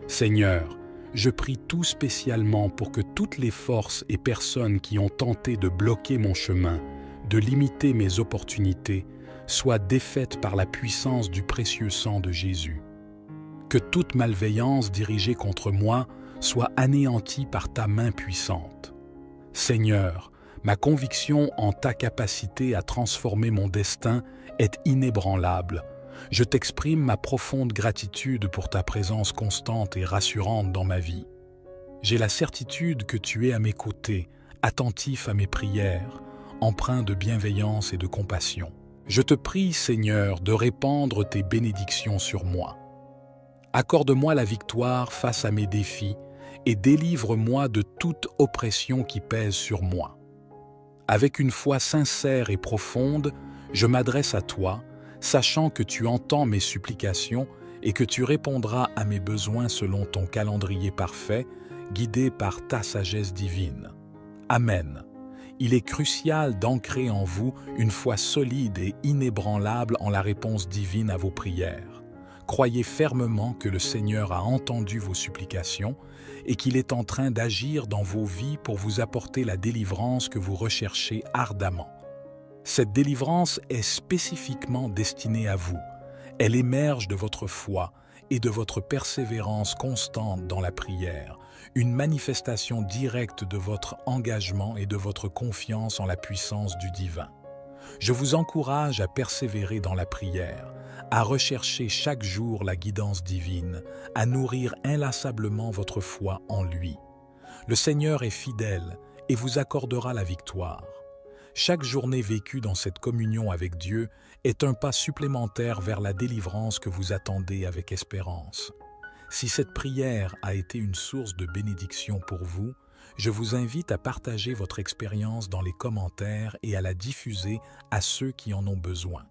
A: Seigneur, je prie tout spécialement pour que toutes les forces et personnes qui ont tenté de bloquer mon chemin, de limiter mes opportunités, soient défaites par la puissance du précieux sang de Jésus. Que toute malveillance dirigée contre moi soit anéantie par ta main puissante. Seigneur, ma conviction en ta capacité à transformer mon destin est inébranlable. Je t'exprime ma profonde gratitude pour ta présence constante et rassurante dans ma vie. J'ai la certitude que tu es à mes côtés, attentif à mes prières, empreint de bienveillance et de compassion. Je te prie, Seigneur, de répandre tes bénédictions sur moi. Accorde-moi la victoire face à mes défis et délivre-moi de toute oppression qui pèse sur moi. Avec une foi sincère et profonde, je m'adresse à toi, sachant que tu entends mes supplications et que tu répondras à mes besoins selon ton calendrier parfait, guidé par ta sagesse divine. Amen. Il est crucial d'ancrer en vous une foi solide et inébranlable en la réponse divine à vos prières. Croyez fermement que le Seigneur a entendu vos supplications et qu'il est en train d'agir dans vos vies pour vous apporter la délivrance que vous recherchez ardemment. Cette délivrance est spécifiquement destinée à vous. Elle émerge de votre foi et de votre persévérance constante dans la prière, une manifestation directe de votre engagement et de votre confiance en la puissance du divin. Je vous encourage à persévérer dans la prière, à rechercher chaque jour la guidance divine, à nourrir inlassablement votre foi en lui. Le Seigneur est fidèle et vous accordera la victoire. Chaque journée vécue dans cette communion avec Dieu est un pas supplémentaire vers la délivrance que vous attendez avec espérance. Si cette prière a été une source de bénédiction pour vous, Je vous invite à partager votre expérience dans les commentaires et à la diffuser à ceux qui en ont besoin.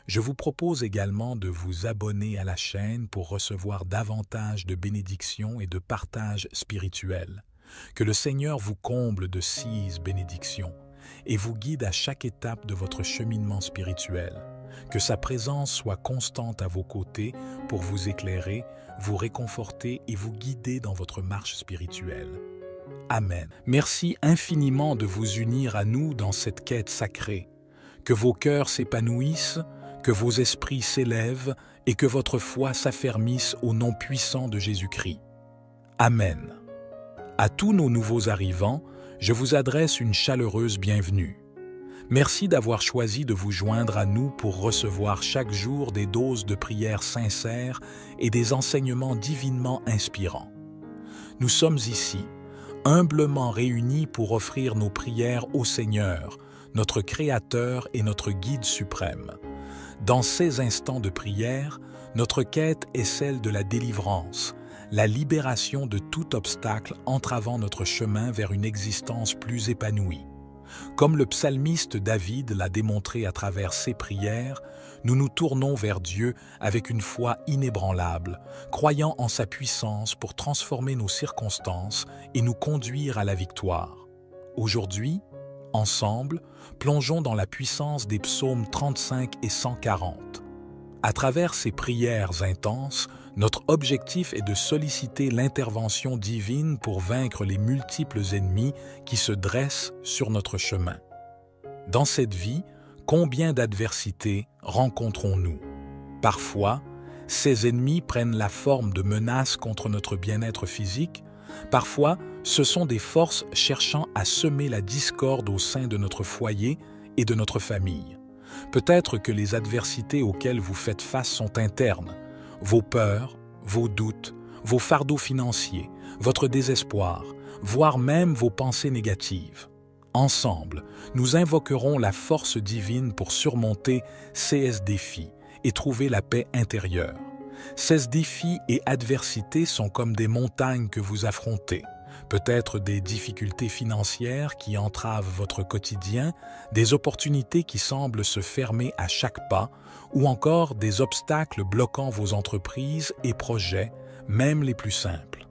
A: Je vous propose également de vous abonner à la chaîne pour recevoir davantage de bénédictions et de partages spirituels. Que le Seigneur vous comble de 6 bénédictions et vous guide à chaque étape de votre cheminement spirituel. Que sa présence soit constante à vos côtés pour vous éclairer, vous réconforter et vous guider dans votre marche spirituelle. Amen. Merci infiniment de vous unir à nous dans cette quête sacrée. Que vos cœurs s'épanouissent, que vos esprits s'élèvent et que votre foi s'affermisse au nom puissant de Jésus-Christ. Amen. À tous nos nouveaux arrivants, je vous adresse une chaleureuse bienvenue. Merci d'avoir choisi de vous joindre à nous pour recevoir chaque jour des doses de prières sincères et des enseignements divinement inspirants. Nous sommes ici, humblement réunis pour offrir nos prières au Seigneur, notre Créateur et notre Guide suprême. Dans ces instants de prière, notre quête est celle de la délivrance, la libération de tout obstacle entravant notre chemin vers une existence plus épanouie. Comme le psalmiste David l'a démontré à travers ses prières, nous nous tournons vers Dieu avec une foi inébranlable, croyant en sa puissance pour transformer nos circonstances et nous conduire à la victoire. Aujourd'hui, ensemble, plongeons dans la puissance des psaumes 35 et 140. À travers ces prières intenses, notre objectif est de solliciter l'intervention divine pour vaincre les multiples ennemis qui se dressent sur notre chemin. Dans cette vie, combien d'adversités rencontrons-nous? Parfois, ces ennemis prennent la forme de menaces contre notre bien-être physique. Parfois, ce sont des forces cherchant à semer la discorde au sein de notre foyer et de notre famille. Peut-être que les adversités auxquelles vous faites face sont internes. Vos peurs, vos doutes, vos fardeaux financiers, votre désespoir, voire même vos pensées négatives. Ensemble, nous invoquerons la force divine pour surmonter ces défis et trouver la paix intérieure. Ces défis et adversités sont comme des montagnes que vous affrontez. Peut-être des difficultés financières qui entravent votre quotidien, des opportunités qui semblent se fermer à chaque pas, ou encore des obstacles bloquant vos entreprises et projets, même les plus simples.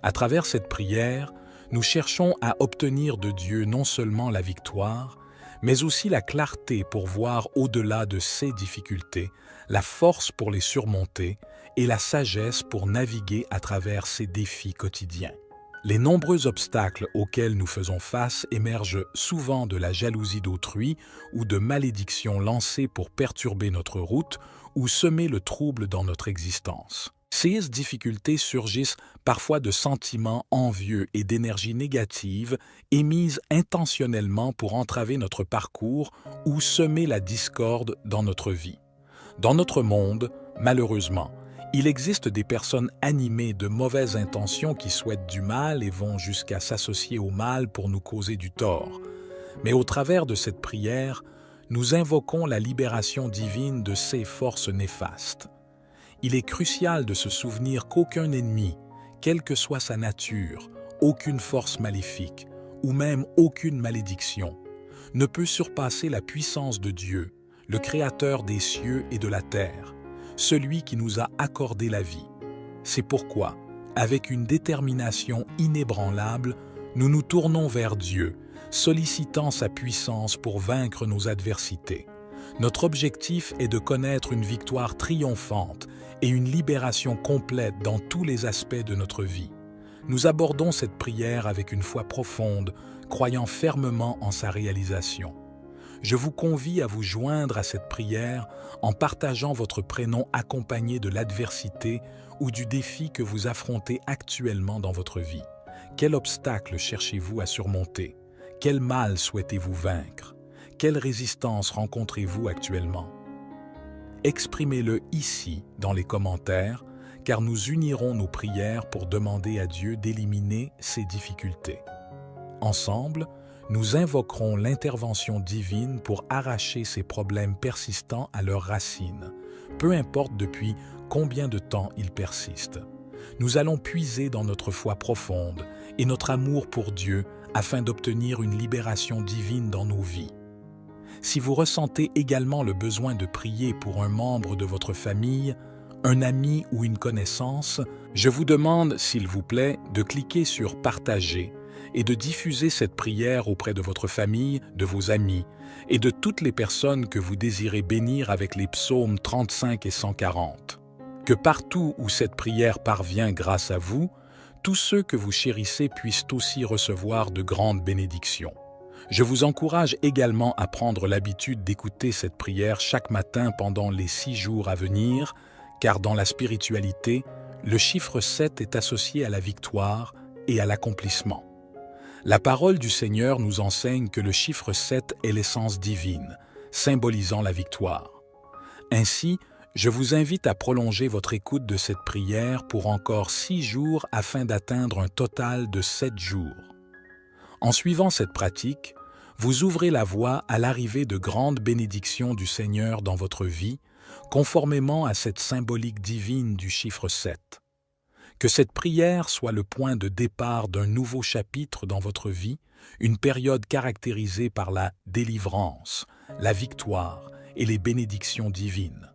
A: À travers cette prière, nous cherchons à obtenir de Dieu non seulement la victoire, mais aussi la clarté pour voir au-delà de ces difficultés, la force pour les surmonter et la sagesse pour naviguer à travers ces défis quotidiens. Les nombreux obstacles auxquels nous faisons face émergent souvent de la jalousie d'autrui ou de malédictions lancées pour perturber notre route ou semer le trouble dans notre existence. Ces difficultés surgissent parfois de sentiments envieux et d'énergie négative émises intentionnellement pour entraver notre parcours ou semer la discorde dans notre vie. Dans notre monde, malheureusement, il existe des personnes animées de mauvaises intentions qui souhaitent du mal et vont jusqu'à s'associer au mal pour nous causer du tort. Mais au travers de cette prière, nous invoquons la libération divine de ces forces néfastes. Il est crucial de se souvenir qu'aucun ennemi, quelle que soit sa nature, aucune force maléfique ou même aucune malédiction, ne peut surpasser la puissance de Dieu, le Créateur des cieux et de la terre, celui qui nous a accordé la vie. C'est pourquoi, avec une détermination inébranlable, nous nous tournons vers Dieu, sollicitant sa puissance pour vaincre nos adversités. Notre objectif est de connaître une victoire triomphante et une libération complète dans tous les aspects de notre vie. Nous abordons cette prière avec une foi profonde, croyant fermement en sa réalisation. Je vous convie à vous joindre à cette prière en partageant votre prénom accompagné de l'adversité ou du défi que vous affrontez actuellement dans votre vie. Quel obstacle cherchez-vous à surmonter? Quel mal souhaitez-vous vaincre? Quelle résistance rencontrez-vous actuellement? Exprimez-le ici dans les commentaires, car nous unirons nos prières pour demander à Dieu d'éliminer ces difficultés. Ensemble, nous invoquerons l'intervention divine pour arracher ces problèmes persistants à leurs racines, peu importe depuis combien de temps ils persistent. Nous allons puiser dans notre foi profonde et notre amour pour Dieu afin d'obtenir une libération divine dans nos vies. Si vous ressentez également le besoin de prier pour un membre de votre famille, un ami ou une connaissance, je vous demande, s'il vous plaît, de cliquer sur « Partager » et de diffuser cette prière auprès de votre famille, de vos amis et de toutes les personnes que vous désirez bénir avec les psaumes 35 et 140. Que partout où cette prière parvient grâce à vous, tous ceux que vous chérissez puissent aussi recevoir de grandes bénédictions. Je vous encourage également à prendre l'habitude d'écouter cette prière chaque matin pendant les 6 jours à venir, car dans la spiritualité, le chiffre 7 est associé à la victoire et à l'accomplissement. La parole du Seigneur nous enseigne que le chiffre 7 est l'essence divine, symbolisant la victoire. Ainsi, je vous invite à prolonger votre écoute de cette prière pour encore 6 jours afin d'atteindre un total de 7 jours. En suivant cette pratique, vous ouvrez la voie à l'arrivée de grandes bénédictions du Seigneur dans votre vie, conformément à cette symbolique divine du chiffre 7. Que cette prière soit le point de départ d'un nouveau chapitre dans votre vie, une période caractérisée par la délivrance, la victoire et les bénédictions divines.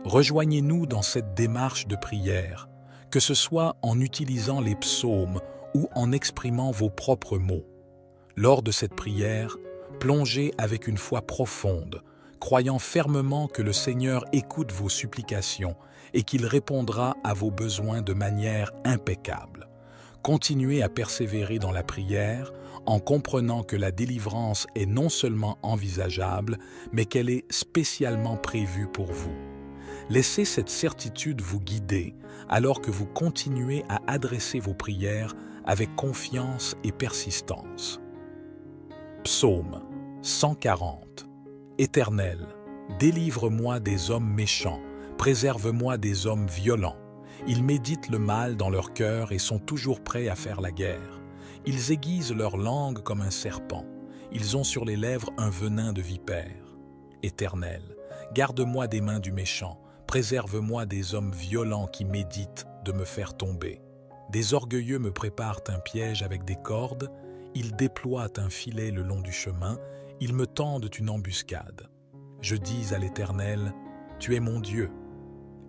A: Rejoignez-nous dans cette démarche de prière, que ce soit en utilisant les psaumes ou en exprimant vos propres mots. Lors de cette prière, plongez avec une foi profonde, croyant fermement que le Seigneur écoute vos supplications et qu'il répondra à vos besoins de manière impeccable. Continuez à persévérer dans la prière en comprenant que la délivrance est non seulement envisageable, mais qu'elle est spécialement prévue pour vous. Laissez cette certitude vous guider alors que vous continuez à adresser vos prières avec confiance et persistance. Psaume 140. Éternel, délivre-moi des hommes méchants, préserve-moi des hommes violents. Ils méditent le mal dans leur cœur et sont toujours prêts à faire la guerre. Ils aiguisent leur langue comme un serpent. Ils ont sur les lèvres un venin de vipère. Éternel, garde-moi des mains du méchant, préserve-moi des hommes violents qui méditent de me faire tomber. Des orgueilleux me préparent un piège avec des cordes, ils déploient un filet le long du chemin, ils me tendent une embuscade. Je dis à l'Éternel, « Tu es mon Dieu. »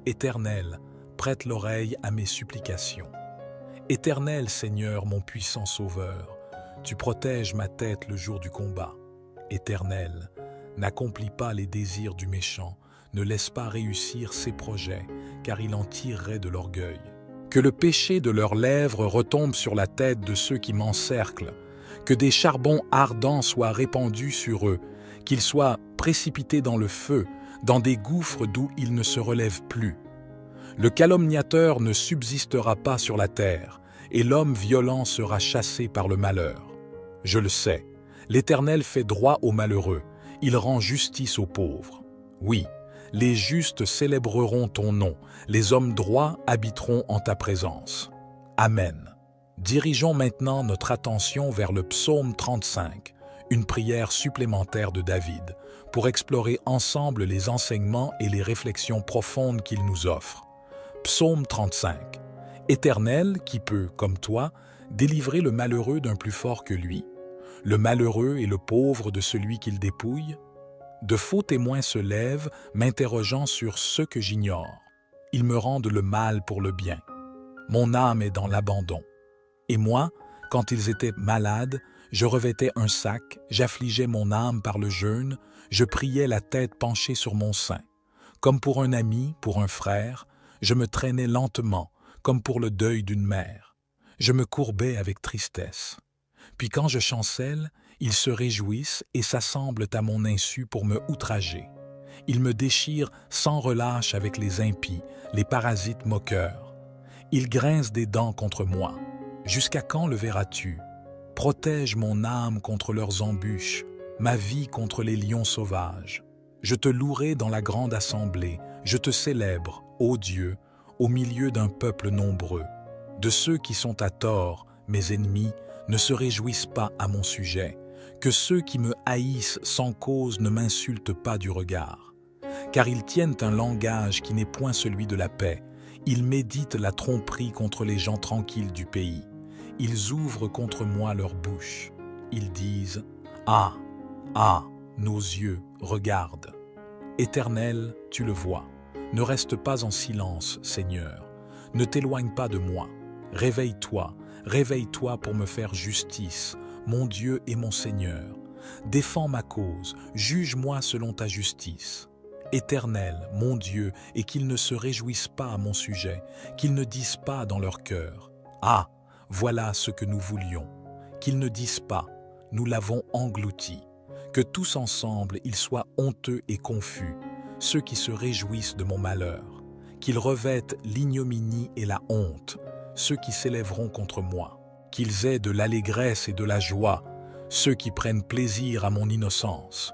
A: Éternel, prête l'oreille à mes supplications. Éternel Seigneur, mon puissant Sauveur, tu protèges ma tête le jour du combat. Éternel, n'accomplis pas les désirs du méchant, ne laisse pas réussir ses projets, car il en tirerait de l'orgueil. Que le péché de leurs lèvres retombe sur la tête de ceux qui m'encerclent, que des charbons ardents soient répandus sur eux, qu'ils soient précipités dans le feu, dans des gouffres d'où ils ne se relèvent plus. Le calomniateur ne subsistera pas sur la terre, et l'homme violent sera chassé par le malheur. Je le sais, l'Éternel fait droit aux malheureux, il rend justice aux pauvres. Oui, les justes célébreront ton nom, les hommes droits habiteront en ta présence. Amen. Dirigeons maintenant notre attention vers le psaume 35, une prière supplémentaire de David, pour explorer ensemble les enseignements et les réflexions profondes qu'il nous offre. Psaume 35. Éternel, qui peut, comme toi, délivrer le malheureux d'un plus fort que lui, le malheureux et le pauvre de celui qu'il dépouille? De faux témoins se lèvent, m'interrogeant sur ce que j'ignore. Ils me rendent le mal pour le bien. Mon âme est dans l'abandon. Et moi, quand ils étaient malades, je revêtais un sac, j'affligeais mon âme par le jeûne, je priais la tête penchée sur mon sein. Comme pour un ami, pour un frère, je me traînais lentement, comme pour le deuil d'une mère. Je me courbais avec tristesse. Puis quand je chancelle, ils se réjouissent et s'assemblent à mon insu pour me outrager. Ils me déchirent sans relâche avec les impies, les parasites moqueurs. Ils grincent des dents contre moi. Jusqu'à quand le verras-tu? Protège mon âme contre leurs embûches, ma vie contre les lions sauvages. Je te louerai dans la grande assemblée, je te célèbre, ô Dieu, au milieu d'un peuple nombreux. De ceux qui sont à tort, mes ennemis, ne se réjouissent pas à mon sujet. Que ceux qui me haïssent sans cause ne m'insultent pas du regard. Car ils tiennent un langage qui n'est point celui de la paix. Ils méditent la tromperie contre les gens tranquilles du pays. Ils ouvrent contre moi leur bouche. Ils disent « Ah, ah, nos yeux, regardent. » Éternel, tu le vois. Ne reste pas en silence, Seigneur. Ne t'éloigne pas de moi. Réveille-toi, réveille-toi pour me faire justice, mon Dieu et mon Seigneur. Défends ma cause, juge-moi selon ta justice. Éternel, mon Dieu, et qu'ils ne se réjouissent pas à mon sujet, qu'ils ne disent pas dans leur cœur « Ah, voilà ce que nous voulions », qu'ils ne disent pas « Nous l'avons englouti », que tous ensemble ils soient honteux et confus, ceux qui se réjouissent de mon malheur, qu'ils revêtent l'ignominie et la honte, ceux qui s'élèveront contre moi, qu'ils aient de l'allégresse et de la joie, ceux qui prennent plaisir à mon innocence,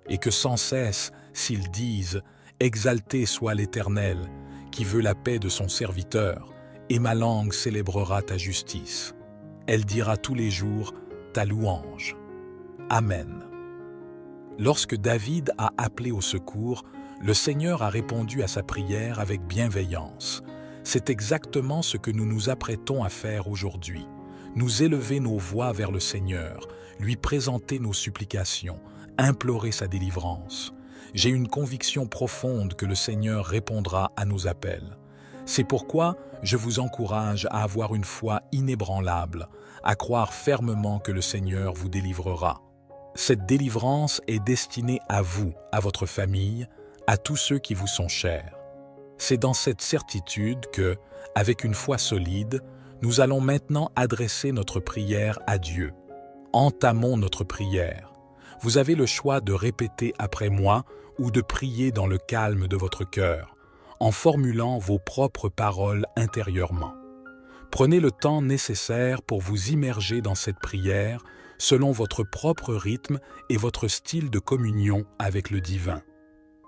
A: et que sans cesse, s'ils disent « Exalté soit l'Éternel, qui veut la paix de son serviteur, et ma langue célébrera ta justice. Elle dira tous les jours ta louange. Amen. » Lorsque David a appelé au secours, le Seigneur a répondu à sa prière avec bienveillance. C'est exactement ce que nous nous apprêtons à faire aujourd'hui. Nous élever nos voix vers le Seigneur, lui présenter nos supplications, implorer sa délivrance. J'ai une conviction profonde que le Seigneur répondra à nos appels. C'est pourquoi je vous encourage à avoir une foi inébranlable, à croire fermement que le Seigneur vous délivrera. Cette délivrance est destinée à vous, à votre famille, à tous ceux qui vous sont chers. C'est dans cette certitude que, avec une foi solide, nous allons maintenant adresser notre prière à Dieu. Entamons notre prière. Vous avez le choix de répéter après moi ou de prier dans le calme de votre cœur, en formulant vos propres paroles intérieurement. Prenez le temps nécessaire pour vous immerger dans cette prière selon votre propre rythme et votre style de communion avec le divin.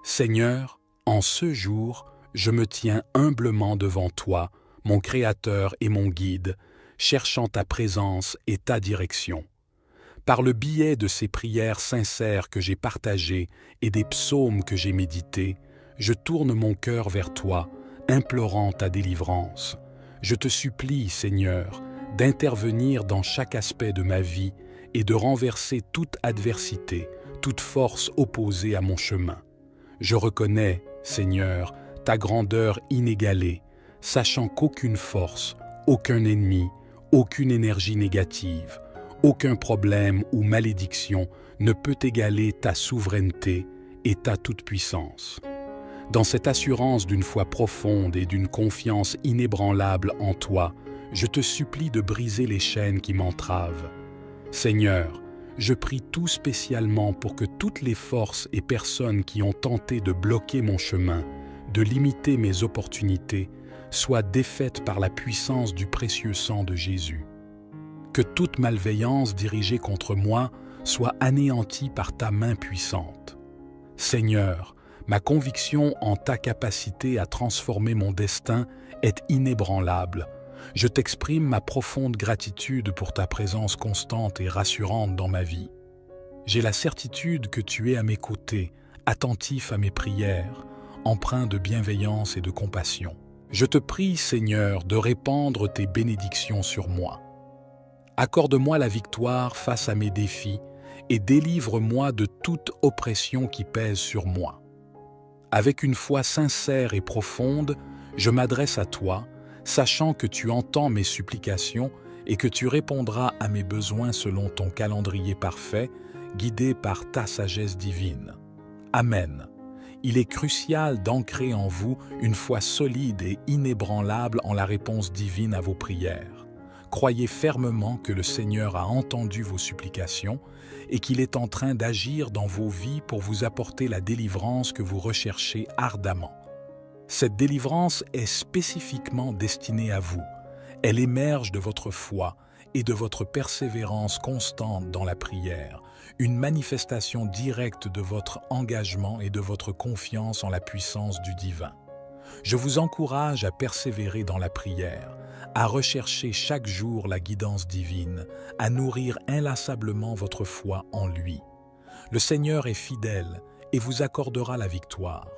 A: Seigneur, en ce jour, je me tiens humblement devant toi, mon Créateur et mon Guide, cherchant ta présence et ta direction. Par le biais de ces prières sincères que j'ai partagées et des psaumes que j'ai médités, je tourne mon cœur vers toi, implorant ta délivrance. Je te supplie, Seigneur, d'intervenir dans chaque aspect de ma vie et de renverser toute adversité, toute force opposée à mon chemin. Je reconnais, Seigneur, ta grandeur inégalée, sachant qu'aucune force, aucun ennemi, aucune énergie négative, aucun problème ou malédiction ne peut égaler ta souveraineté et ta toute-puissance. Dans cette assurance d'une foi profonde et d'une confiance inébranlable en toi, je te supplie de briser les chaînes qui m'entravent. Seigneur, je prie tout spécialement pour que toutes les forces et personnes qui ont tenté de bloquer mon chemin, de limiter mes opportunités, soient défaites par la puissance du précieux sang de Jésus. Que toute malveillance dirigée contre moi soit anéantie par ta main puissante. Seigneur, ma conviction en ta capacité à transformer mon destin est inébranlable. Je t'exprime ma profonde gratitude pour ta présence constante et rassurante dans ma vie. J'ai la certitude que tu es à mes côtés, attentif à mes prières, empreint de bienveillance et de compassion. Je te prie, Seigneur, de répandre tes bénédictions sur moi. Accorde-moi la victoire face à mes défis et délivre-moi de toute oppression qui pèse sur moi. Avec une foi sincère et profonde, je m'adresse à toi, sachant que tu entends mes supplications et que tu répondras à mes besoins selon ton calendrier parfait, guidé par ta sagesse divine. Amen. Il est crucial d'ancrer en vous une foi solide et inébranlable en la réponse divine à vos prières. Croyez fermement que le Seigneur a entendu vos supplications et qu'il est en train d'agir dans vos vies pour vous apporter la délivrance que vous recherchez ardemment. Cette délivrance est spécifiquement destinée à vous. Elle émerge de votre foi et de votre persévérance constante dans la prière, une manifestation directe de votre engagement et de votre confiance en la puissance du divin. Je vous encourage à persévérer dans la prière, à rechercher chaque jour la guidance divine, à nourrir inlassablement votre foi en lui. Le Seigneur est fidèle et vous accordera la victoire.